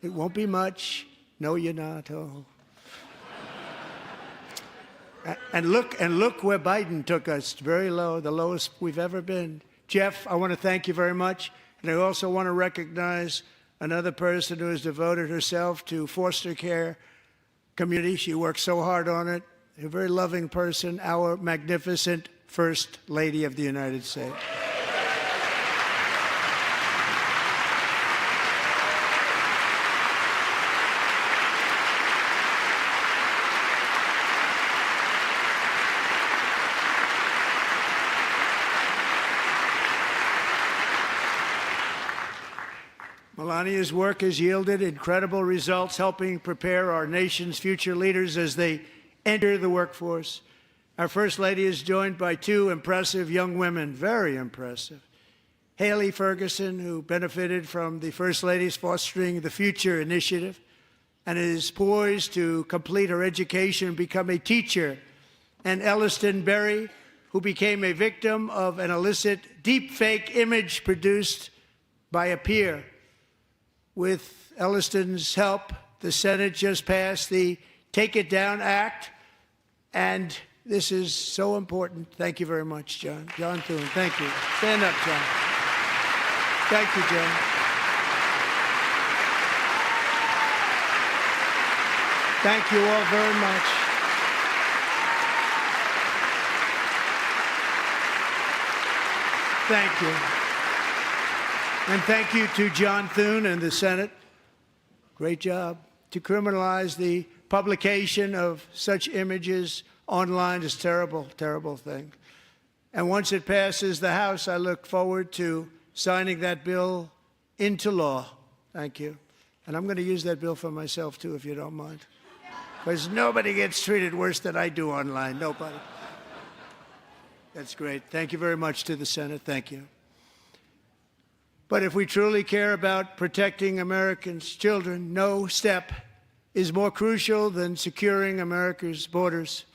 It won't be much. No, you're not. Oh. And look where Biden took us. Very low, the lowest we've ever been. Jeff, I want to thank you very much. And I also want to recognize another person who has devoted herself to foster care community. She works so hard on it. A very loving person, our magnificent First Lady of the United States. Melania's work has yielded incredible results, helping prepare our nation's future leaders as they enter the workforce. Our First Lady is joined by 2 impressive young women, very impressive. Haley Ferguson, who benefited from the First Lady's Fostering the Future initiative and is poised to complete her education and become a teacher. And Elliston Berry, who became a victim of an illicit deepfake image produced by a peer. With Elliston's help, the Senate just passed the Take It Down Act, and this is so important. Thank you very much, John. John Thune, thank you. Stand up, John. Thank you, John. Thank you all very much. Thank you. And thank you to John Thune and the Senate. Great job. To criminalize the publication of such images online is a terrible, terrible thing. And once it passes the House, I look forward to signing that bill into law. Thank you. And I'm going to use that bill for myself, too, if you don't mind. Because nobody gets treated worse than I do online. Nobody. That's great. Thank you very much to the Senate. Thank you. But if we truly care about protecting Americans' children, no step is more crucial than securing America's borders.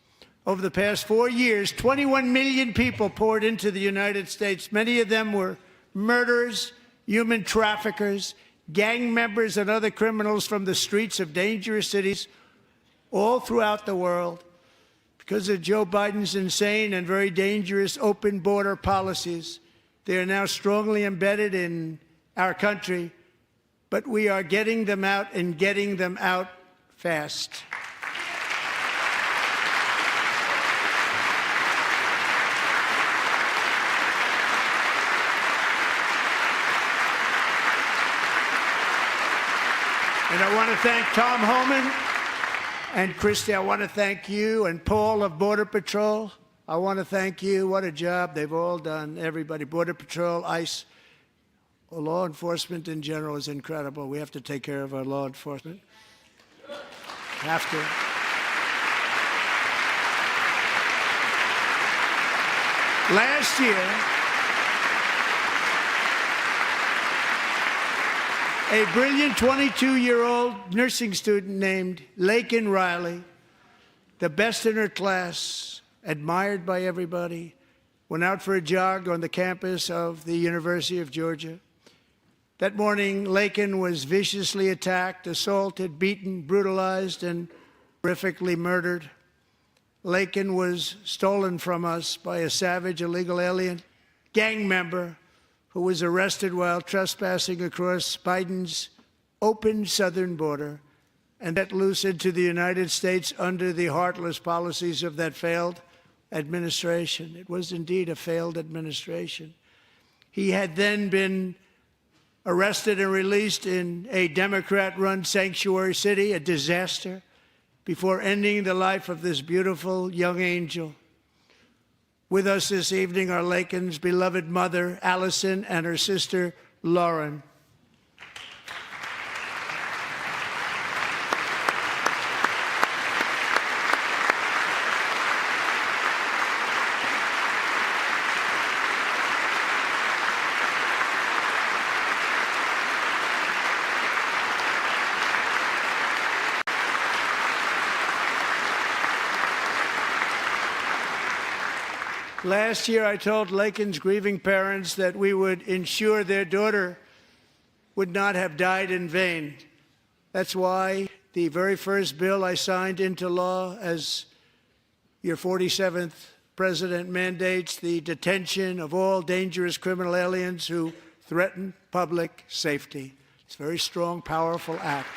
Over the past 4 years, 21 million people poured into the United States. Many of them were murderers, human traffickers, gang members, and other criminals from the streets of dangerous cities all throughout the world. Because of Joe Biden's insane and very dangerous open border policies, they are now strongly embedded in our country, but we are getting them out and getting them out fast. And I want to thank Tom Homan and Christy. I want to thank you and Paul of Border Patrol. I want to thank you. What a job they've all done, everybody. Border Patrol, ICE, law enforcement in general is incredible. We have to take care of our law enforcement. Have to. Last year, a brilliant 22-year-old nursing student named Laken Riley, the best in her class, admired by everybody, went out for a jog on the campus of the University of Georgia. That morning, Laken was viciously attacked, assaulted, beaten, brutalized, and horrifically murdered. Laken was stolen from us by a savage illegal alien gang member who was arrested while trespassing across Biden's open southern border and let loose into the United States under the heartless policies of that failed administration. It was indeed a failed administration. He had then been arrested and released in a Democrat-run sanctuary city, a disaster, before ending the life of this beautiful young angel. With us this evening are Laken's beloved mother, Allison, and her sister, Lauren. Last year, I told Laken's grieving parents that we would ensure their daughter would not have died in vain. That's why the very first bill I signed into law as your 47th president mandates the detention of all dangerous criminal aliens who threaten public safety. It's a very strong, powerful act.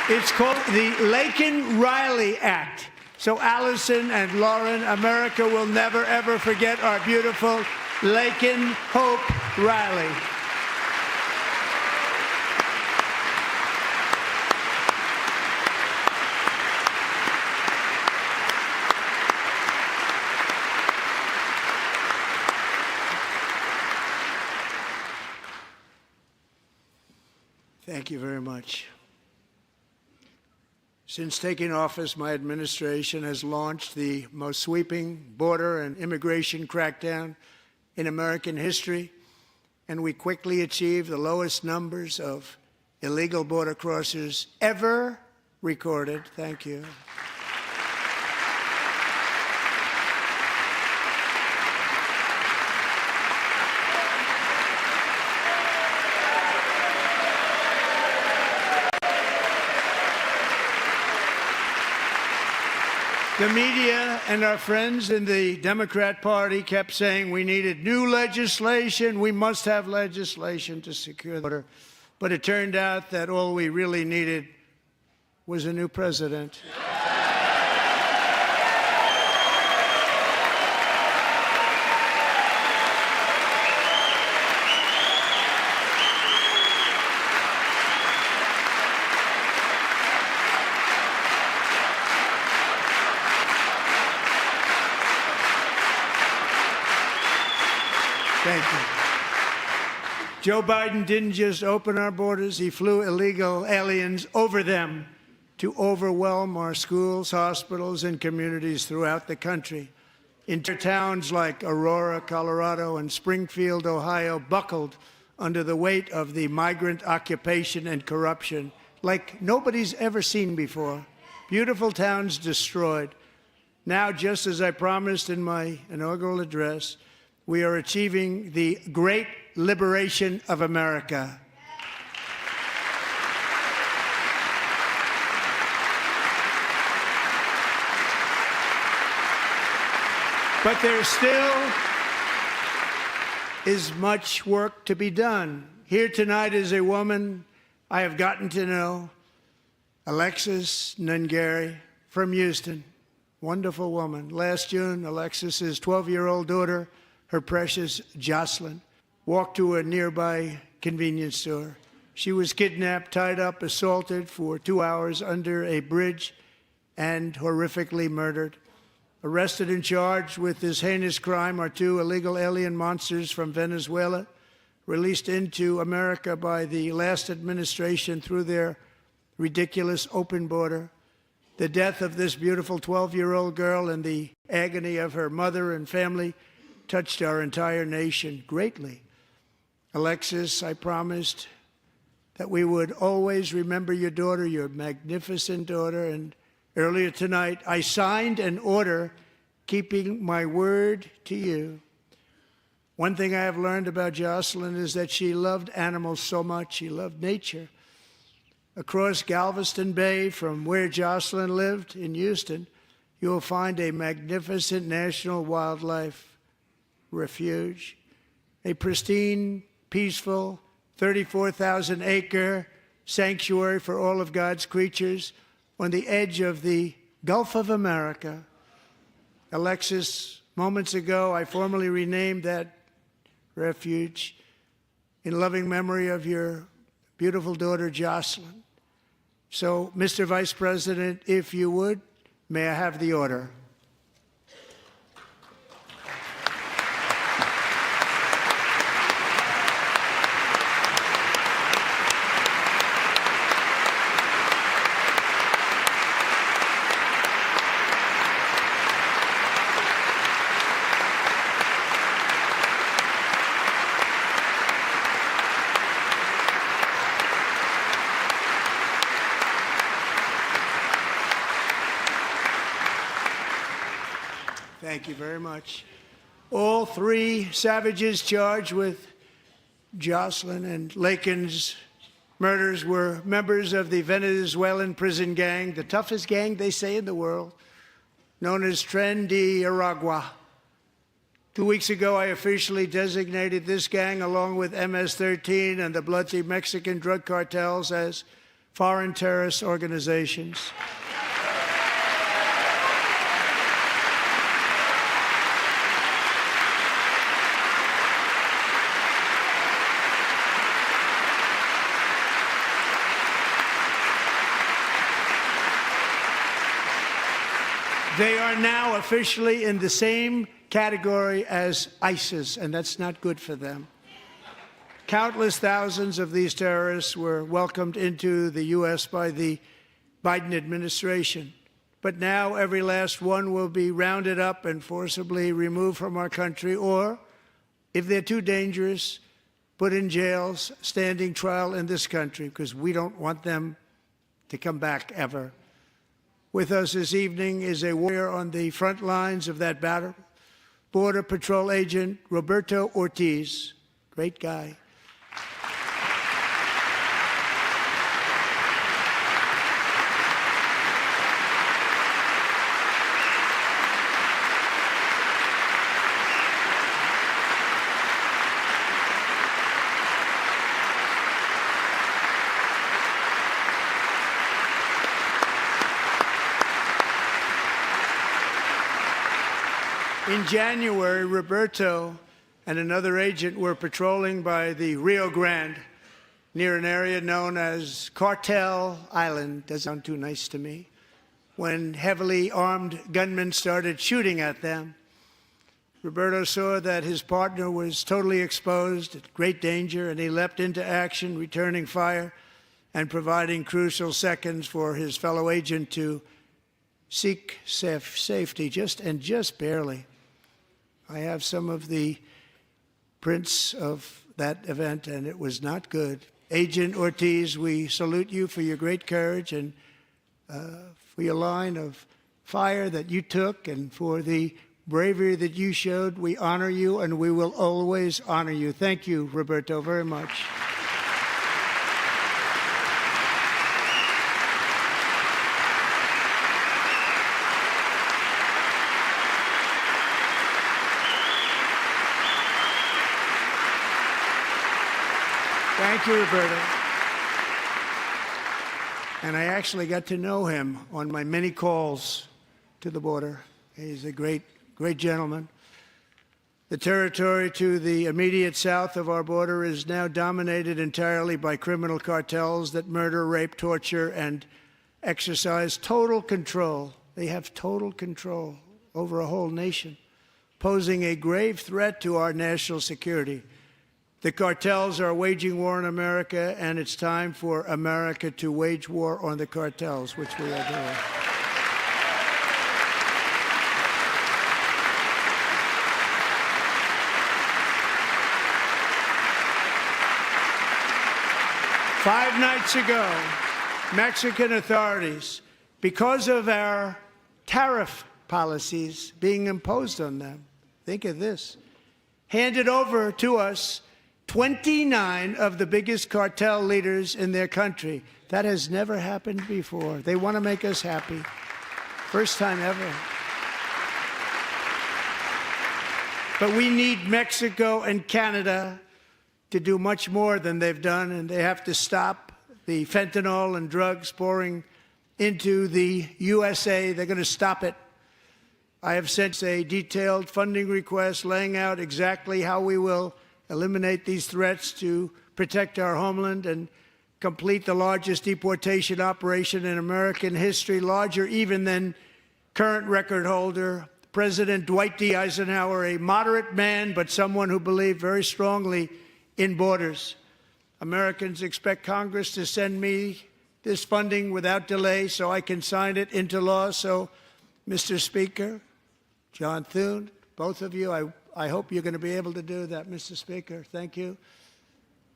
It's called the Laken-Riley Act. So Allison and Lauren, America will never, ever forget our beautiful Laken Hope Riley. Thank you very much. Since taking office, my administration has launched the most sweeping border and immigration crackdown in American history, and we quickly achieved the lowest numbers of illegal border crossers ever recorded. Thank you. The media and our friends in the Democrat Party kept saying we needed new legislation, we must have legislation to secure the border. But it turned out that all we really needed was a new president. Thank you. Joe Biden didn't just open our borders, he flew illegal aliens over them to overwhelm our schools, hospitals, and communities throughout the country. Entire towns like Aurora, Colorado, and Springfield, Ohio, buckled under the weight of the migrant occupation and corruption like nobody's ever seen before. Beautiful towns destroyed. Now, just as I promised in my inaugural address, we are achieving the great liberation of America. But there still is much work to be done. Here tonight is a woman I have gotten to know, Alexis Nungary from Houston. Wonderful woman. Last June, Alexis's 12-year-old daughter, her precious Jocelyn, walked to a nearby convenience store. She was kidnapped, tied up, assaulted for 2 hours under a bridge, and horrifically murdered. Arrested and charged with this heinous crime are 2 illegal alien monsters from Venezuela, released into America by the last administration through their ridiculous open border. The death of this beautiful 12-year-old girl and the agony of her mother and family touched our entire nation greatly. Alexis, I promised that we would always remember your daughter, your magnificent daughter, and earlier tonight I signed an order keeping my word to you. One thing I have learned about Jocelyn is that she loved animals so much. She loved nature. Across Galveston Bay, from where Jocelyn lived in Houston, you will find a magnificent national wildlife refuge, a pristine, peaceful, 34,000-acre sanctuary for all of God's creatures on the edge of the Gulf of America. Alexis, moments ago, I formally renamed that refuge in loving memory of your beautiful daughter, Jocelyn. So, Mr. Vice President, if you would, may I have the order? Thank you very much. All 3 savages charged with Jocelyn and Lakin's murders were members of the Venezuelan prison gang, the toughest gang, they say, in the world, known as Tren de Aragua. 2 weeks ago, I officially designated this gang, along with MS-13 and the bloody Mexican drug cartels, as foreign terrorist organizations. They are now officially in the same category as ISIS, and that's not good for them. Countless thousands of these terrorists were welcomed into the U.S. by the Biden administration. But now every last one will be rounded up and forcibly removed from our country, or, if they're too dangerous, put in jails, standing trial in this country, because we don't want them to come back ever. With us this evening is a warrior on the front lines of that battle, Border Patrol Agent Roberto Ortiz. Great guy. In January, Roberto and another agent were patrolling by the Rio Grande near an area known as Cartel Island. Doesn't sound too nice to me. When heavily armed gunmen started shooting at them, Roberto saw that his partner was totally exposed, at great danger, and he leapt into action, returning fire and providing crucial seconds for his fellow agent to seek safety, just barely. I have some of the prints of that event, and it was not good. Agent Ortiz, we salute you for your great courage and for your line of fire that you took and for the bravery that you showed. We honor you, and we will always honor you. Thank you, Roberto, very much. Thank you, Roberta. And I actually got to know him on my many calls to the border. He's a great, great gentleman. The territory to the immediate south of our border is now dominated entirely by criminal cartels that murder, rape, torture, and exercise total control. They have total control over a whole nation, posing a grave threat to our national security. The cartels are waging war in America, and it's time for America to wage war on the cartels, which we are doing. Five nights ago, Mexican authorities, because of our tariff policies being imposed on them, think of this, handed over to us 29 of the biggest cartel leaders in their country. That has never happened before. They want to make us happy. First time ever. But we need Mexico and Canada to do much more than they've done, and they have to stop the fentanyl and drugs pouring into the USA. They're going to stop it. I have sent a detailed funding request laying out exactly how we will eliminate these threats to protect our homeland and complete the largest deportation operation in American history, larger even than current record holder President Dwight D. Eisenhower, a moderate man, but someone who believed very strongly in borders. Americans expect Congress to send me this funding without delay so I can sign it into law. So, Mr. Speaker, John Thune, both of you, I hope you're going to be able to do that, Mr. Speaker. Thank you.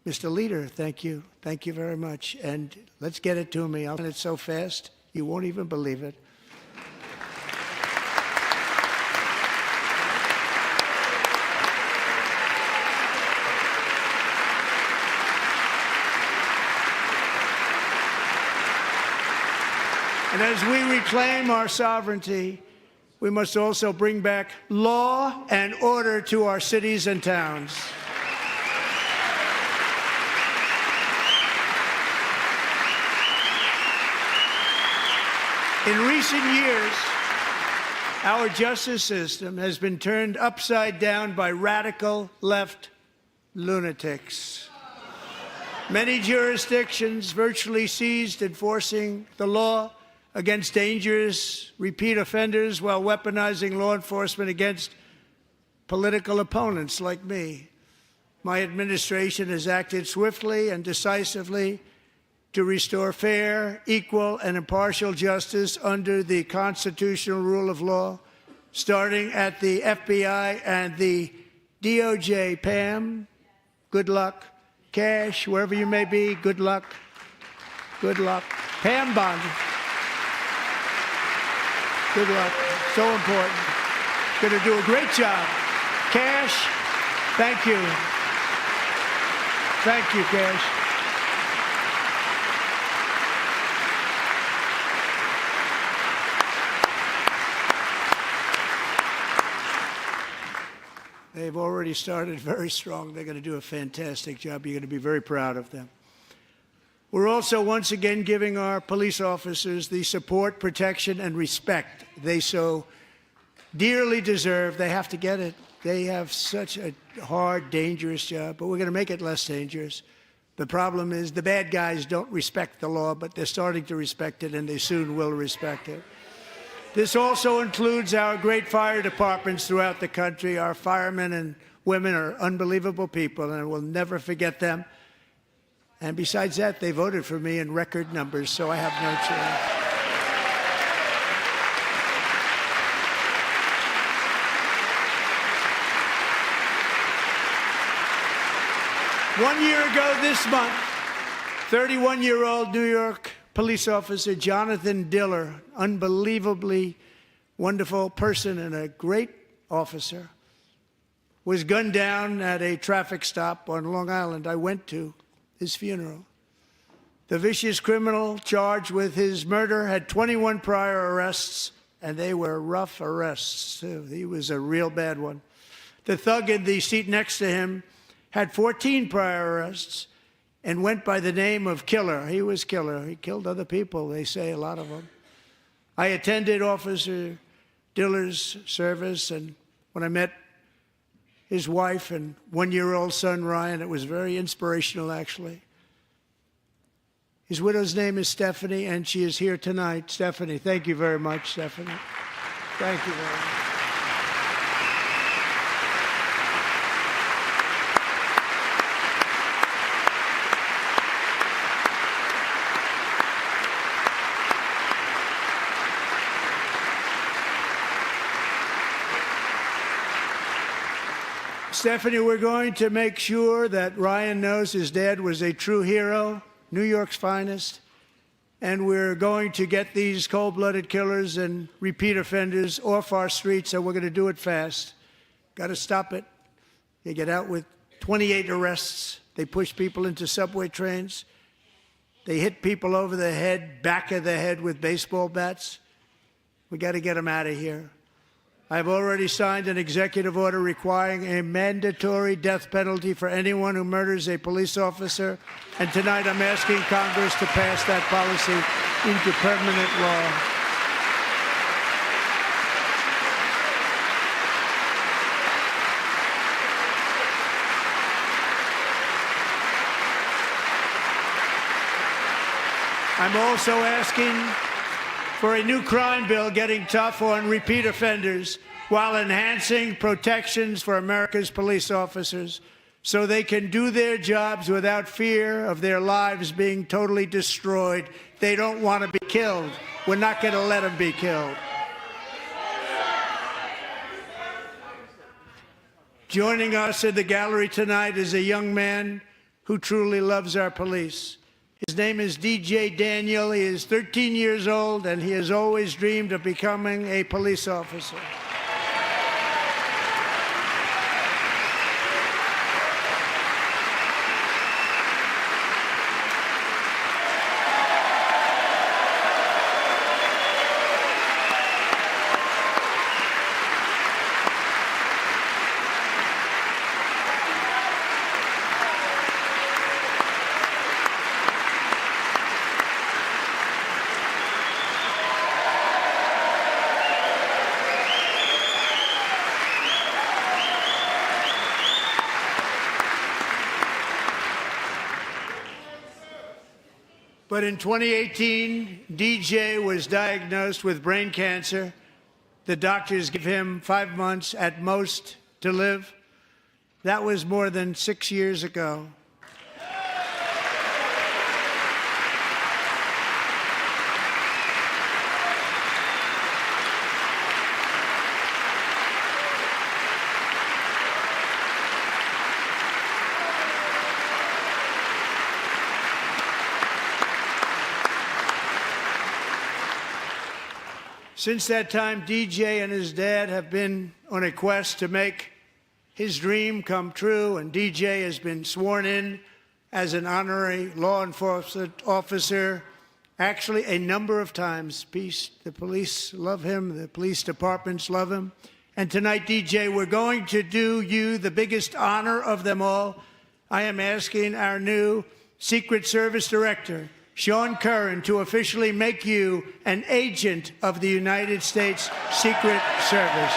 Mr. Leader, thank you. Thank you very much. And let's get it to me. I'll send it so fast, you won't even believe it. And as we reclaim our sovereignty, we must also bring back law and order to our cities and towns. In recent years, our justice system has been turned upside down by radical left lunatics. Many jurisdictions virtually ceased enforcing the law against dangerous repeat offenders while weaponizing law enforcement against political opponents like me. My administration has acted swiftly and decisively to restore fair, equal, and impartial justice under the constitutional rule of law, starting at the FBI and the DOJ. Pam, good luck. Cash, wherever you may be, good luck. Good luck. Pam Bond. Good luck. So important. Going to do a great job. Cash, thank you. Thank you, Cash. They've already started very strong. They're going to do a fantastic job. You're going to be very proud of them. We're also once again giving our police officers the support, protection, and respect they so dearly deserve. They have to get it. They have such a hard, dangerous job, but we're going to make it less dangerous. The problem is the bad guys don't respect the law, but they're starting to respect it, and they soon will respect it. This also includes our great fire departments throughout the country. Our firemen and women are unbelievable people, and we'll never forget them. And besides that, they voted for me in record numbers, so I have no choice. 1 year ago this month, 31-year-old New York police officer Jonathan Diller, unbelievably wonderful person and a great officer, was gunned down at a traffic stop on Long Island. I went to his funeral. The vicious criminal charged with his murder had 21 prior arrests, and they were rough arrests, too. He was a real bad one. The thug in the seat next to him had 14 prior arrests, and went by the name of Killer. He was Killer. He killed other people, they say, a lot of them. I attended Officer Diller's service, and when I met his wife and one-year-old son, Ryan, it was very inspirational, actually. His widow's name is Stephanie, and she is here tonight. Stephanie, thank you very much, Stephanie. Thank you very much. Stephanie, we're going to make sure that Ryan knows his dad was a true hero, New York's finest, and we're going to get these cold-blooded killers and repeat offenders off our streets, and we're going to do it fast. Got to stop it. They get out with 28 arrests. They push people into subway trains. They hit people over the head, back of the head with baseball bats. We got to get them out of here. I've already signed an executive order requiring a mandatory death penalty for anyone who murders a police officer, and tonight I'm asking Congress to pass that policy into permanent law. I'm also asking for a new crime bill getting tough on repeat offenders while enhancing protections for America's police officers so they can do their jobs without fear of their lives being totally destroyed. They don't want to be killed. We're not going to let them be killed. Joining us in the gallery tonight is a young man who truly loves our police. His name is DJ Daniel. He is 13 years old, and he has always dreamed of becoming a police officer. But in 2018, DJ was diagnosed with brain cancer. The doctors give him 5 months at most to live. That was more than 6 years ago. Since that time, DJ and his dad have been on a quest to make his dream come true, and DJ has been sworn in as an honorary law enforcement officer, actually a number of times. The police love him, the police departments love him. And tonight, DJ, we're going to do you the biggest honor of them all. I am asking our new Secret Service Director, Sean Curran, to officially make you an agent of the United States Secret Service.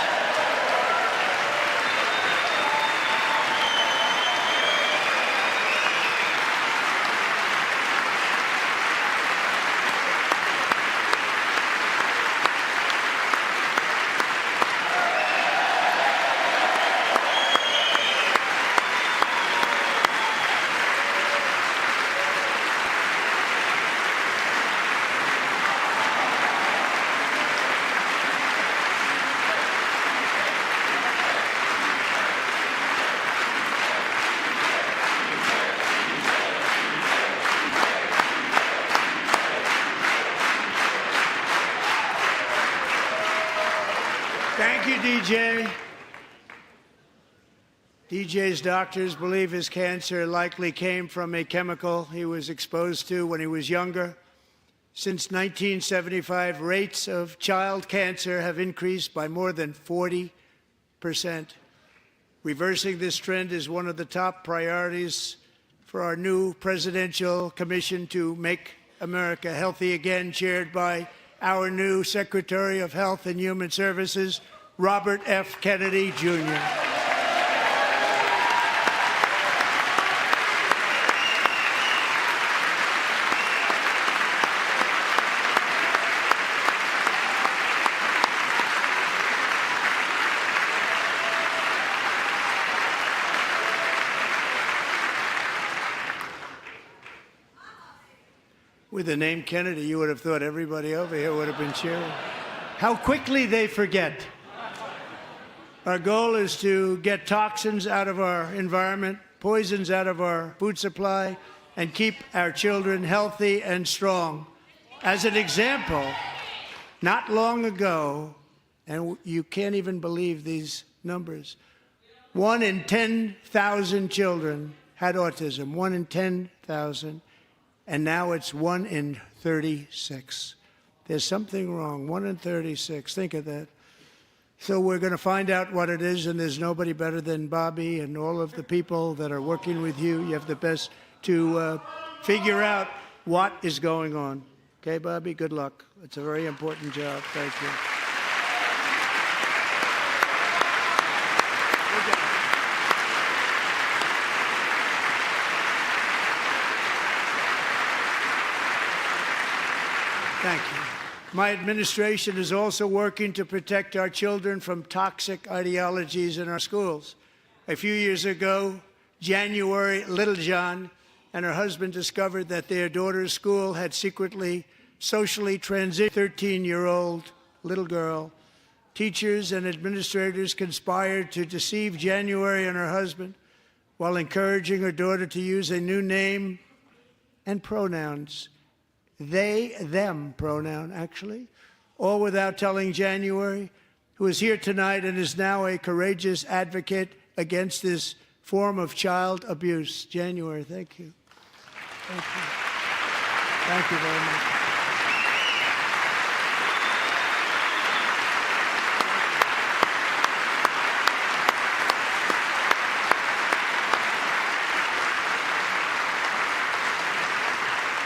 Thank you, DJ. DJ's doctors believe his cancer likely came from a chemical he was exposed to when he was younger. Since 1975, rates of child cancer have increased by more than 40%. Reversing this trend is one of the top priorities for our new presidential commission to make America healthy again, chaired by our new Secretary of Health and Human Services, Robert F. Kennedy, Jr. With the name Kennedy, you would have thought everybody over here would have been cheering. How quickly they forget. Our goal is to get toxins out of our environment, poisons out of our food supply, and keep our children healthy and strong. As an example, not long ago, and you can't even believe these numbers, 1 in 10,000 children had autism, 1 in 10,000. And now it's 1 in 36. There's something wrong. 1 in 36. Think of that. So we're going to find out what it is, and there's nobody better than Bobby and all of the people that are working with you. You have the best to figure out what is going on. Okay, Bobby? Good luck. It's a very important job. Thank you. Thank you. My administration is also working to protect our children from toxic ideologies in our schools. A few years ago, January, Little John and her husband discovered that their daughter's school had secretly, socially transitioned a 13-year-old little girl. Teachers and administrators conspired to deceive January and her husband while encouraging her daughter to use a new name and pronouns. They, them pronoun, actually, all without telling January, who is here tonight and is now a courageous advocate against this form of child abuse. January, thank you. Thank you. Thank you very much.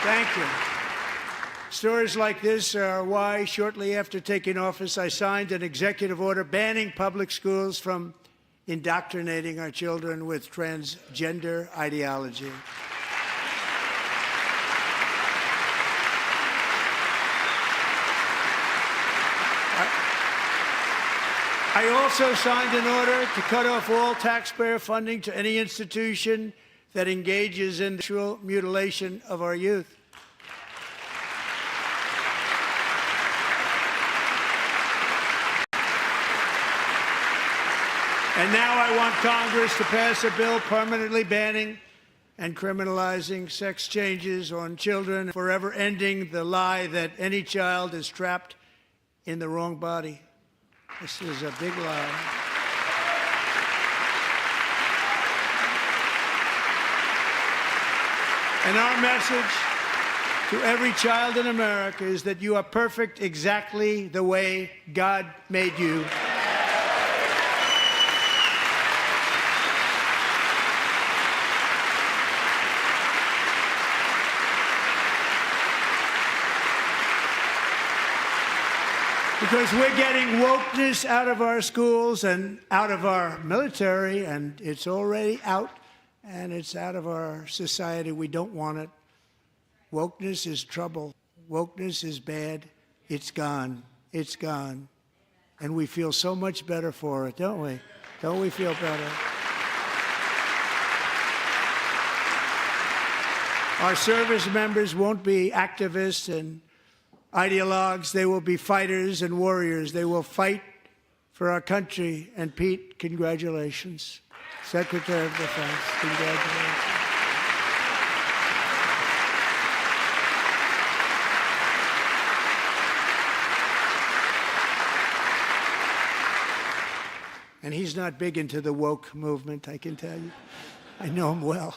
Thank you. Stories like this are why, shortly after taking office, I signed an executive order banning public schools from indoctrinating our children with transgender ideology. I also signed an order to cut off all taxpayer funding to any institution that engages in sexual mutilation of our youth. And now I want Congress to pass a bill permanently banning and criminalizing sex changes on children, forever ending the lie that any child is trapped in the wrong body. This is a big lie. And our message to every child in America is that you are perfect exactly the way God made you. Because we're getting wokeness out of our schools and out of our military, and it's already out, and it's out of our society. We don't want it. Wokeness is trouble. Wokeness is bad. It's gone. It's gone. And we feel so much better for it, don't we? Don't we feel better? Our service members won't be activists and ideologues. They will be fighters and warriors. They will fight for our country. And Pete, congratulations. Secretary of Defense, congratulations. And he's not big into the woke movement, I can tell you. I know him well.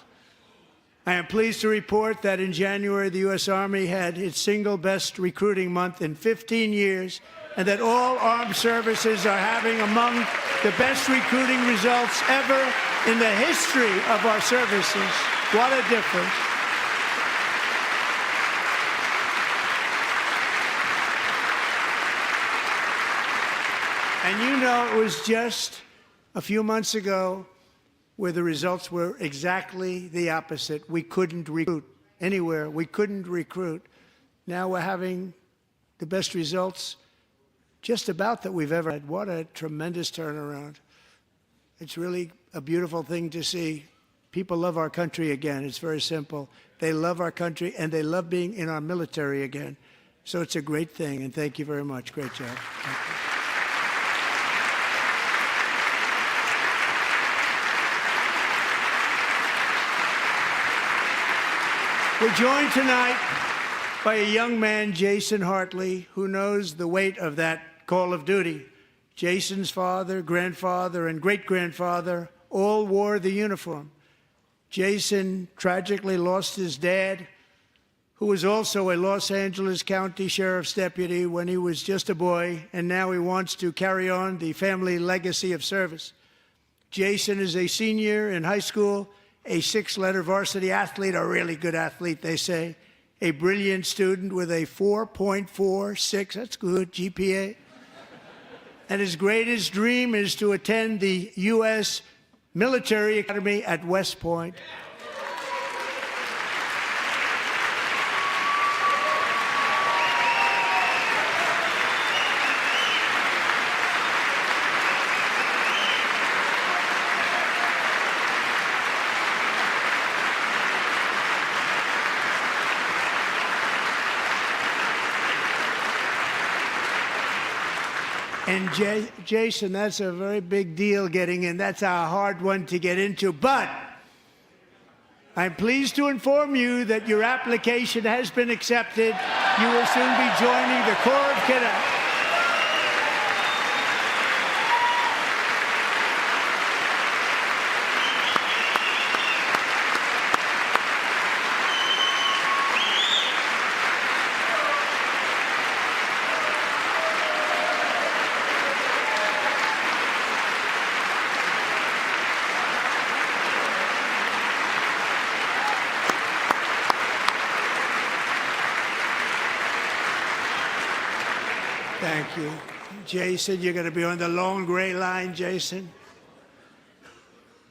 I am pleased to report that in January, the U.S. Army had its single best recruiting month in 15 years, and that all armed services are having among the best recruiting results ever in the history of our services. What a difference. And you know, it was just a few months ago where the results were exactly the opposite. We couldn't recruit anywhere. We couldn't recruit. Now we're having the best results just about that we've ever had. What a tremendous turnaround. It's really a beautiful thing to see. People love our country again. It's very simple. They love our country, and they love being in our military again. So it's a great thing, and thank you very much. Great job. Thank you. We're joined tonight by a young man, Jason Hartley, who knows the weight of that call of duty. Jason's father, grandfather, and great-grandfather all wore the uniform. Jason tragically lost his dad, who was also a Los Angeles County Sheriff's deputy when he was just a boy, and now he wants to carry on the family legacy of service. Jason is a senior in high school, a six-letter varsity athlete, a really good athlete, they say, a brilliant student with a 4.46, that's good, GPA. And his greatest dream is to attend the U.S. Military Academy at West Point. And Jason, that's a very big deal getting in. That's a hard one to get into. But I'm pleased to inform you that your application has been accepted. You will soon be joining the Corps of Cadets. Thank you. Jason, you're going to be on the long gray line, Jason.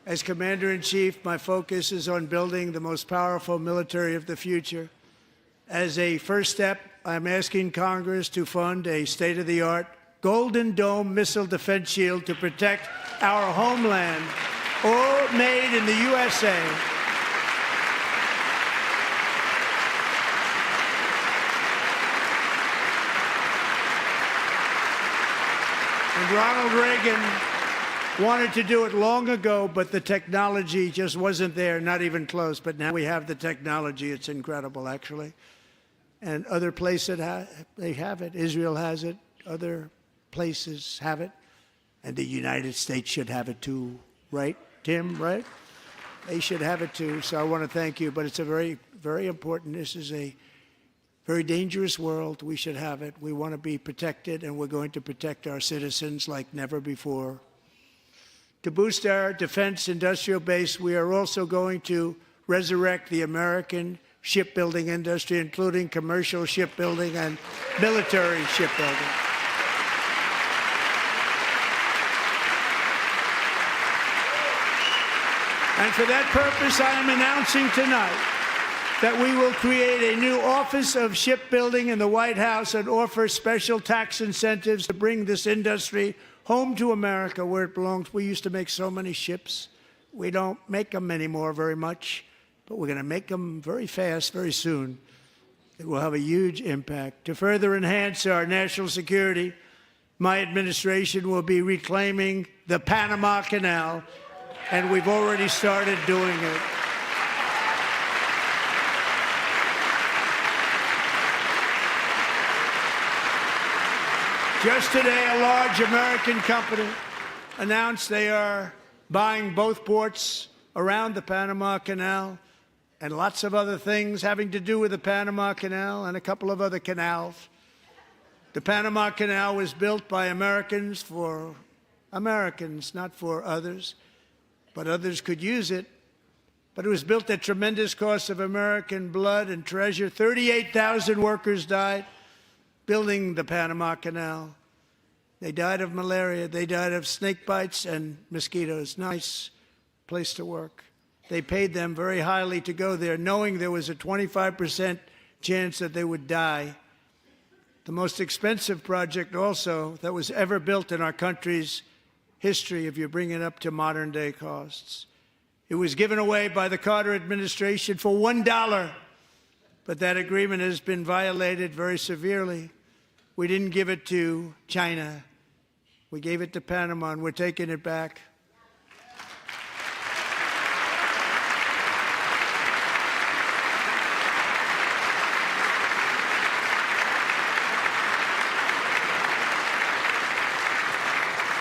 As Commander-in-Chief, my focus is on building the most powerful military of the future. As a first step, I'm asking Congress to fund a state-of-the-art Golden Dome missile defense shield to protect our homeland, all made in the USA. And Ronald Reagan wanted to do it long ago, but the technology just wasn't there, not even close. But now we have the technology. It's incredible, actually. And other places, they have it. Israel has it. Other places have it. And the United States should have it too, right, Tim, right? They should have it too. So I want to thank you. But it's a very, very important. This is a very dangerous world. We should have it. We want to be protected, and we're going to protect our citizens like never before. To boost our defense industrial base, we are also going to resurrect the American shipbuilding industry, including commercial shipbuilding and military shipbuilding. And for that purpose, I am announcing tonight that we will create a new Office of Shipbuilding in the White House and offer special tax incentives to bring this industry home to America where it belongs. We used to make so many ships. We don't make them anymore very much, but we're going to make them very fast, very soon. It will have a huge impact. To further enhance our national security, my administration will be reclaiming the Panama Canal, and we've already started doing it. Just today, a large American company announced they are buying both ports around the Panama Canal. and lots of other things having to do with the Panama Canal and a couple of other canals. The Panama Canal was built by Americans for Americans, not for others, but others could use it. But it was built at tremendous cost of American blood and treasure. 38,000 workers died building the Panama Canal. They died of malaria. They died of snake bites and mosquitoes. Nice place to work. They paid them very highly to go there, knowing there was a 25% chance that they would die. The most expensive project also that was ever built in our country's history, if you bring it up to modern day costs. It was given away by the Carter administration for $1, but that agreement has been violated very severely. We didn't give it to China. We gave it to Panama, and we're taking it back.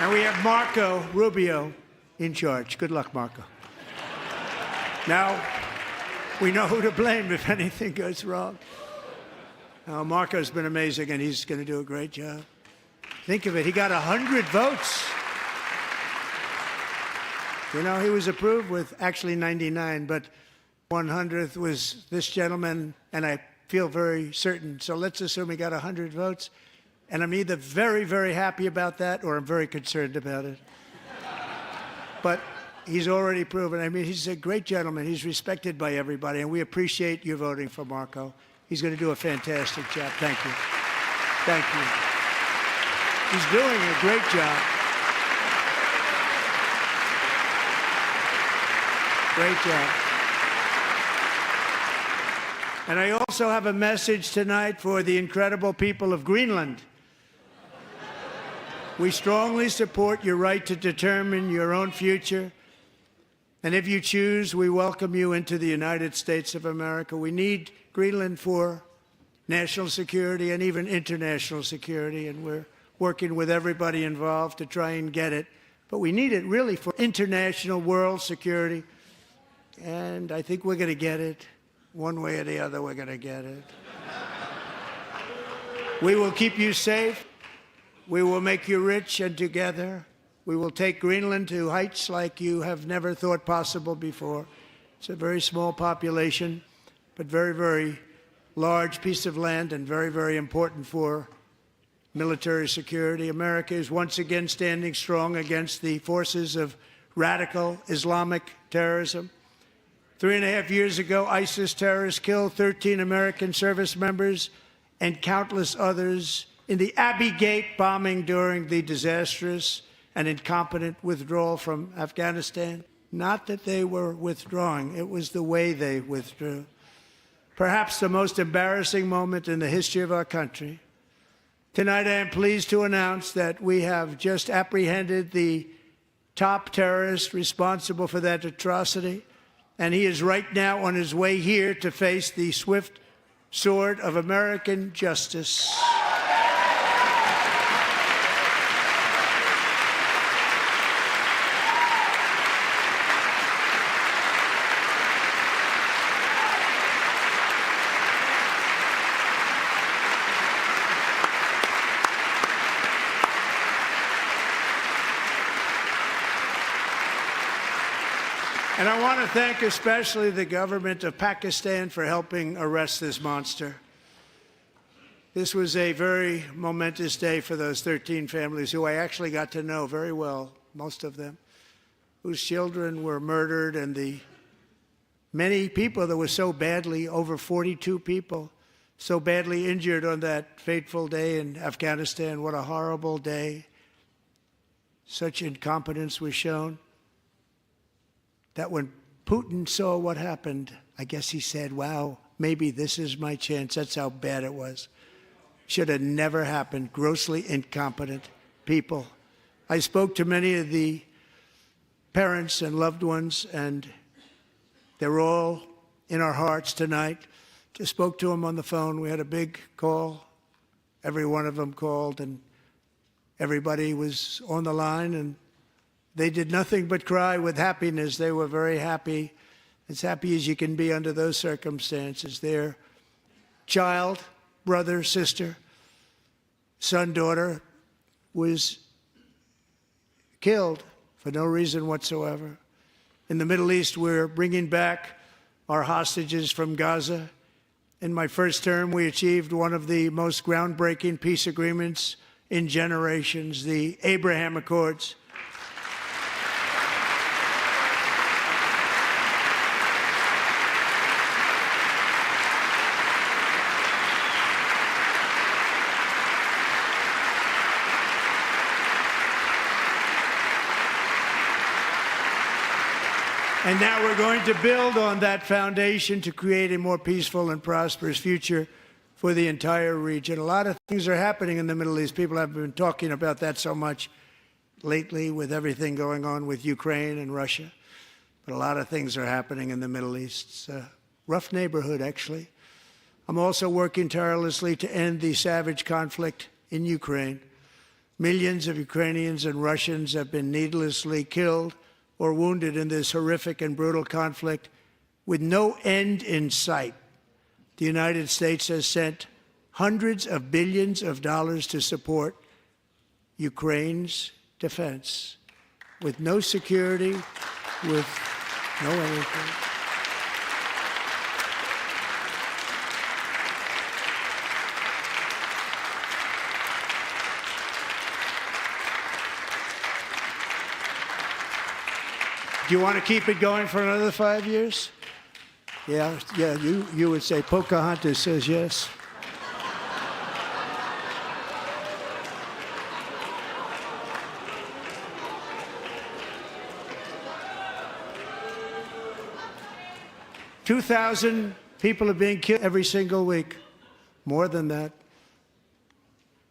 And we have Marco Rubio in charge. Good luck, Marco. Now, we know who to blame if anything goes wrong. Marco's been amazing, and he's going to do a great job. Think of it. He got 100 votes. You know, he was approved with actually 99, but 100th was this gentleman, and I feel very certain. So let's assume he got 100 votes. And I'm either very, very happy about that or I'm very concerned about it. But he's already proven. I mean, he's a great gentleman. He's respected by everybody, and we appreciate you voting for Marco. He's going to do a fantastic job. Thank you. Thank you. He's doing a great job. Great job. And I also have a message tonight for the incredible people of Greenland. We strongly support your right to determine your own future. And if you choose, we welcome you into the United States of America. We need Greenland for national security and even international security, and we're working with everybody involved to try and get it. But we need it really for international world security, and I think we're going to get it. One way or the other, we're going to get it. We will keep you safe. We will make you rich, and together we will take Greenland to heights like you have never thought possible before. It's a very small population, but very, very large piece of land and very, very important for military security. America is once again standing strong against the forces of radical Islamic terrorism. 3.5 years ago, ISIS terrorists killed 13 American service members and countless others in the Abbey Gate bombing during the disastrous and incompetent withdrawal from Afghanistan. Not that they were withdrawing, it was the way they withdrew. Perhaps the most embarrassing moment in the history of our country. Tonight, I am pleased to announce that we have just apprehended the top terrorist responsible for that atrocity, and he is right now on his way here to face the swift sword of American justice. And I want to thank especially the government of Pakistan for helping arrest this monster. This was a very momentous day for those 13 families who I actually got to know very well, most of them, whose children were murdered, and the many people that were so badly, over 42 people, so badly injured on that fateful day in Afghanistan. What a horrible day. Such incompetence was shown that when Putin saw what happened, I guess he said, wow, maybe this is my chance. That's how bad it was. Should have never happened. Grossly incompetent people. I spoke to many of the parents and loved ones, and they're all in our hearts tonight. Just spoke to them on the phone. We had a big call. Every one of them called, and everybody was on the line, and they did nothing but cry with happiness. They were very happy, as happy as you can be under those circumstances. Their child, brother, sister, son, daughter was killed for no reason whatsoever. In the Middle East, we're bringing back our hostages from Gaza. In my first term, we achieved one of the most groundbreaking peace agreements in generations, the Abraham Accords. And now we're going to build on that foundation to create a more peaceful and prosperous future for the entire region. A lot of things are happening in the Middle East. People have been talking about that so much lately with everything going on with Ukraine and Russia. But a lot of things are happening in the Middle East. It's a rough neighborhood, actually. I'm also working tirelessly to end the savage conflict in Ukraine. Millions of Ukrainians and Russians have been needlessly killed or wounded in this horrific and brutal conflict with no end in sight. The United States has sent hundreds of billions of dollars to support Ukraine's defense with no security, with no anything. Do you want to keep it going for another 5 years? Yeah, you would say Pocahontas says yes. $2,000 people are being killed every single week. More than that.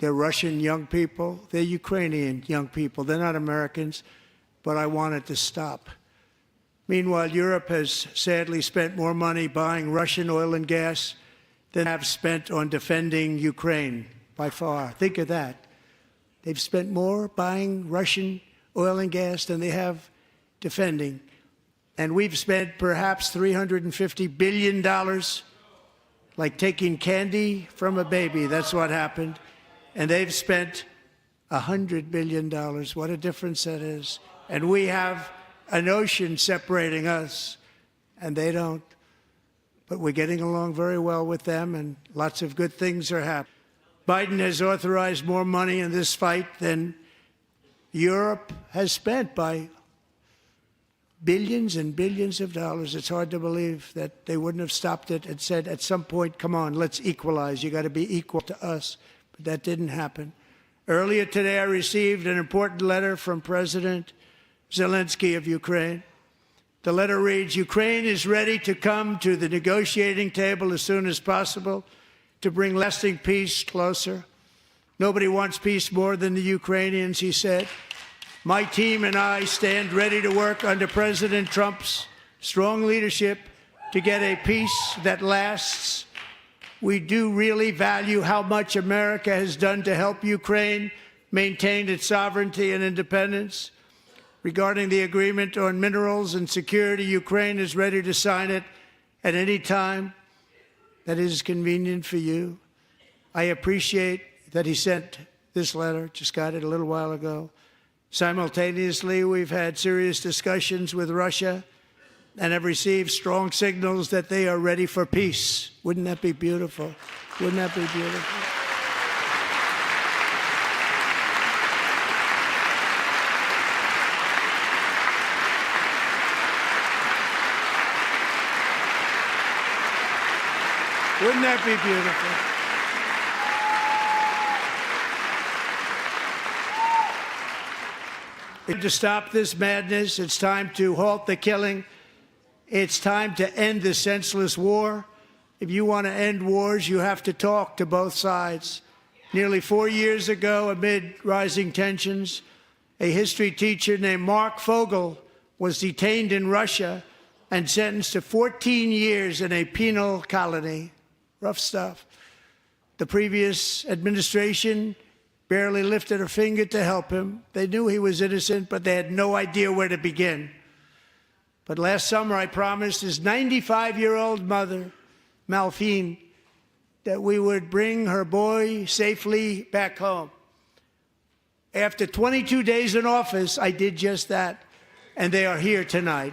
They're Russian young people. They're Ukrainian young people. They're not Americans, but I want it to stop. Meanwhile, Europe has sadly spent more money buying Russian oil and gas than have spent on defending Ukraine, by far. Think of that. They've spent more buying Russian oil and gas than they have defending. And we've spent perhaps $350 billion, like taking candy from a baby. That's what happened. And they've spent $100 billion. What a difference that is. And we have an ocean separating us, and they don't. But we're getting along very well with them, and lots of good things are happening. Biden has authorized more money in this fight than Europe has spent by billions and billions of dollars. It's hard to believe that they wouldn't have stopped it and said at some point, come on, let's equalize. You got to be equal to us. But that didn't happen. Earlier today, I received an important letter from President Zelensky of Ukraine. The letter reads, Ukraine is ready to come to the negotiating table as soon as possible to bring lasting peace closer. Nobody wants peace more than the Ukrainians, he said. My team and I stand ready to work under President Trump's strong leadership to get a peace that lasts. We do really value how much America has done to help Ukraine maintain its sovereignty and independence. Regarding the agreement on minerals and security, Ukraine is ready to sign it at any time that is convenient for you. I appreciate that he sent this letter, just got it a little while ago. Simultaneously, we've had serious discussions with Russia and have received strong signals that they are ready for peace. Wouldn't that be beautiful? Wouldn't that be beautiful? Wouldn't that be beautiful? To stop this madness, it's time to halt the killing. It's time to end this senseless war. If you want to end wars, you have to talk to both sides. Nearly 4 years ago, amid rising tensions, a history teacher named Mark Fogel was detained in Russia and sentenced to 14 years in a penal colony. Rough stuff. The previous administration barely lifted a finger to help him. They knew he was innocent, but they had no idea where to begin. But last summer, I promised his 95-year-old mother, Malphine, that we would bring her boy safely back home. After 22 days in office, I did just that, and they are here tonight.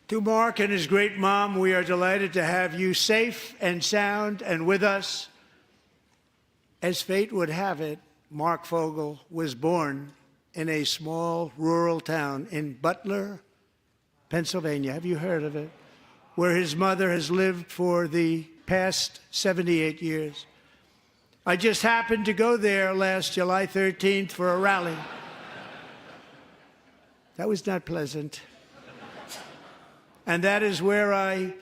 To Mark and his great mom, we are delighted to have you safe and sound and with us. As fate would have it, Mark Fogel was born in a small rural town in Butler, Pennsylvania. Have you heard of it? Where his mother has lived for the past 78 years. I just happened to go there last July 13th for a rally. That was not pleasant. And that is where I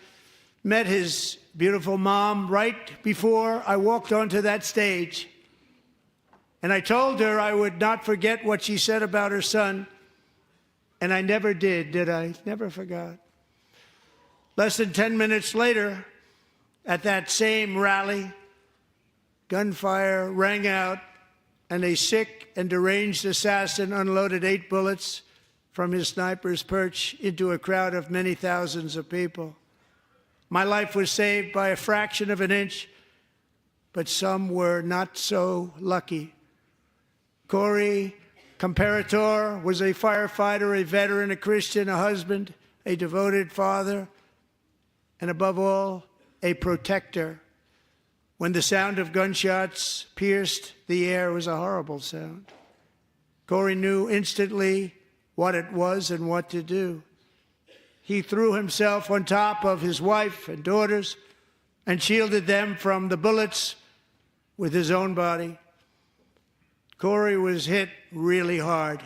met his beautiful mom right before I walked onto that stage. And I told her I would not forget what she said about her son. And I never did I? Never forgot. Less than 10 minutes later, at that same rally, gunfire rang out, and a sick and deranged assassin unloaded 8 bullets from his sniper's perch into a crowd of many thousands of people. My life was saved by a fraction of an inch, but some were not so lucky. Corey Comparator was a firefighter, a veteran, a Christian, a husband, a devoted father, and above all, a protector. When the sound of gunshots pierced the air, it was a horrible sound. Corey knew instantly what it was and what to do. He threw himself on top of his wife and daughters and shielded them from the bullets with his own body. Corey was hit really hard.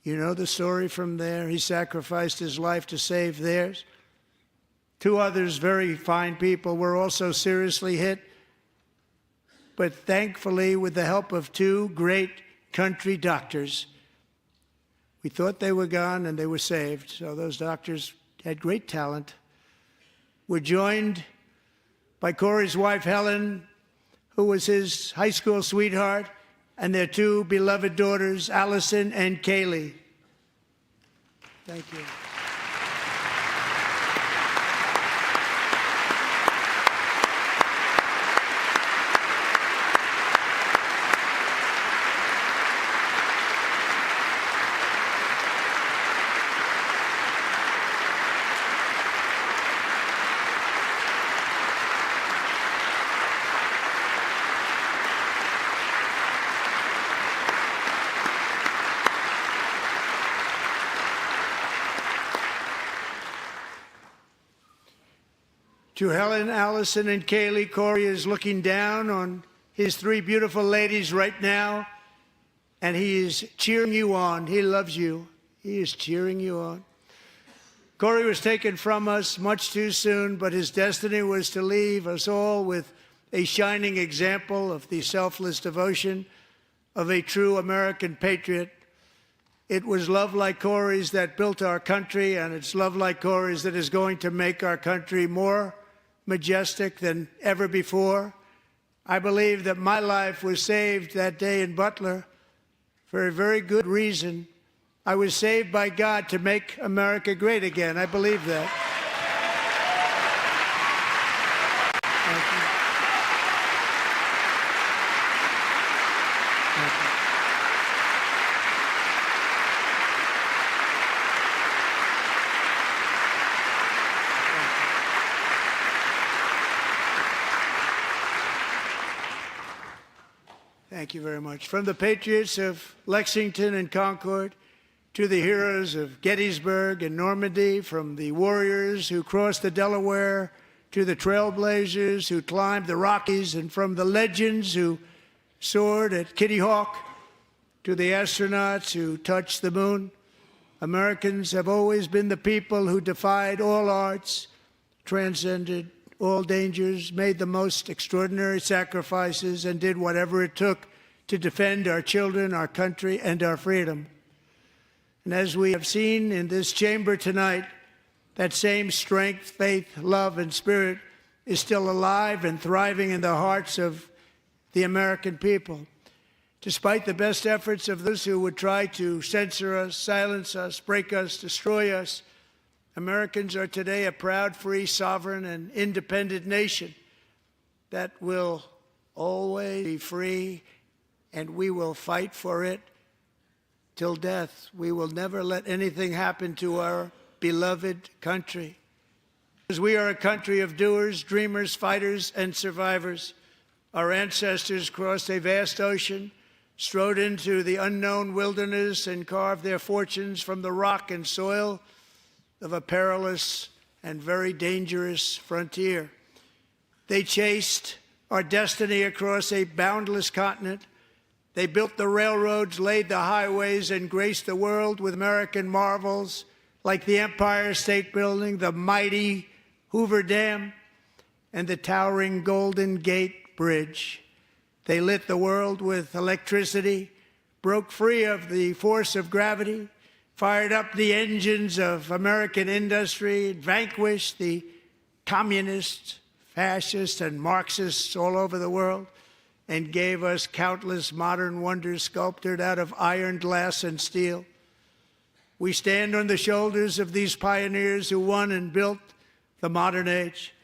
You know the story from there. He sacrificed his life to save theirs. 2 others, very fine people, were also seriously hit. But thankfully, with the help of 2 great country doctors, we thought they were gone and they were saved. So those doctors had great talent. We're joined by Corey's wife, Helen, who was his high school sweetheart, and their 2 beloved daughters, Allison and Kaylee. Thank you. To Helen, Allison, and Kaylee, Corey is looking down on his 3 beautiful ladies right now, and he is cheering you on. He loves you. He is cheering you on. Corey was taken from us much too soon, but his destiny was to leave us all with a shining example of the selfless devotion of a true American patriot. It was love like Corey's that built our country, and it's love like Corey's that is going to make our country more majestic than ever before. I believe that my life was saved that day in Butler for a very good reason. I was saved by God to make America great again. I believe that. Thank you. Thank you. Thank you very much. From the patriots of Lexington and Concord to the heroes of Gettysburg and Normandy, from the warriors who crossed the Delaware to the trailblazers who climbed the Rockies, and from the legends who soared at Kitty Hawk to the astronauts who touched the moon. Americans have always been the people who defied all odds, transcended all dangers, made the most extraordinary sacrifices, and did whatever it took to defend our children, our country, and our freedom. And as we have seen in this chamber tonight, that same strength, faith, love, and spirit is still alive and thriving in the hearts of the American people. Despite the best efforts of those who would try to censor us, silence us, break us, destroy us, Americans are today a proud, free, sovereign, and independent nation that will always be free, and we will fight for it till death. We will never let anything happen to our beloved country. Because we are a country of doers, dreamers, fighters, and survivors. Our ancestors crossed a vast ocean, strode into the unknown wilderness, and carved their fortunes from the rock and soil of a perilous and very dangerous frontier. They chased our destiny across a boundless continent. They built the railroads, laid the highways, and graced the world with American marvels like the Empire State Building, the mighty Hoover Dam, and the towering Golden Gate Bridge. They lit the world with electricity, broke free of the force of gravity, fired up the engines of American industry, vanquished the communists, fascists, and Marxists all over the world, and gave us countless modern wonders sculptured out of iron, glass, and steel. We stand on the shoulders of these pioneers who won and built the modern age.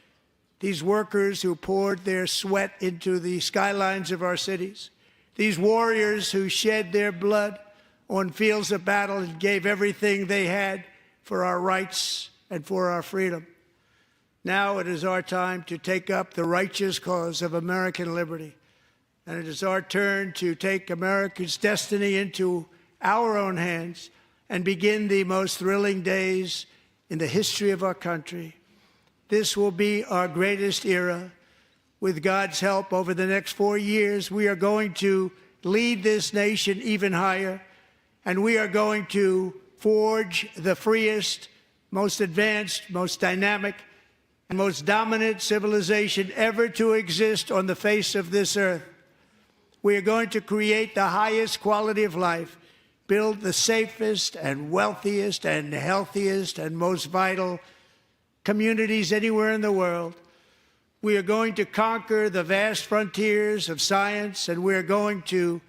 These workers who poured their sweat into the skylines of our cities. These warriors who shed their blood on fields of battle and gave everything they had for our rights and for our freedom. Now it is our time to take up the righteous cause of American liberty. And it is our turn to take America's destiny into our own hands and begin the most thrilling days in the history of our country. This will be our greatest era. With God's help, over the next 4 years, we are going to lead this nation even higher, and we are going to forge the freest, most advanced, most dynamic, and most dominant civilization ever to exist on the face of this earth. We are going to create the highest quality of life, build the safest and wealthiest and healthiest and most vital communities anywhere in the world. We are going to conquer the vast frontiers of science, and we are going to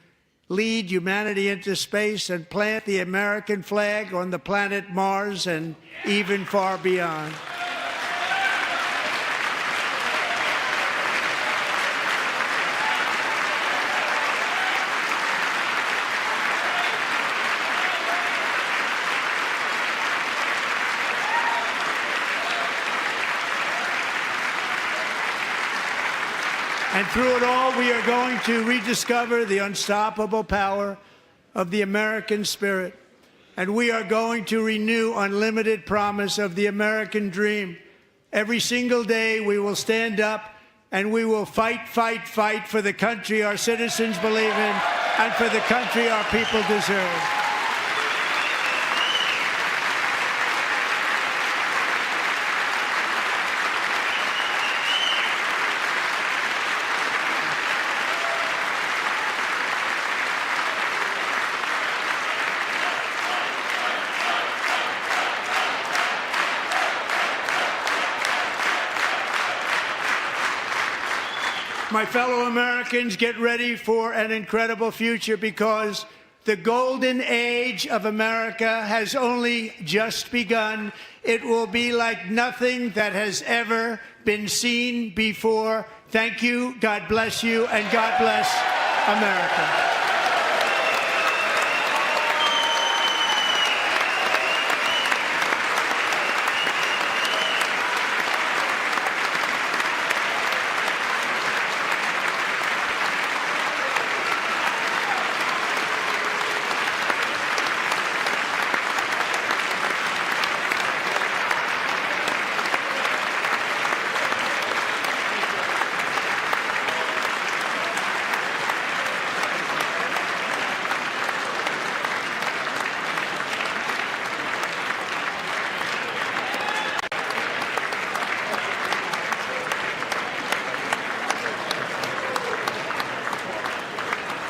lead humanity into space and plant the American flag on the planet Mars and even far beyond. And through it all, we are going to rediscover the unstoppable power of the American spirit. And we are going to renew unlimited promise of the American dream. Every single day, we will stand up and we will fight, fight, fight for the country our citizens believe in and for the country our people deserve. My fellow Americans, get ready for an incredible future, because the golden age of America has only just begun. It will be like nothing that has ever been seen before. Thank you, God bless you, and God bless America.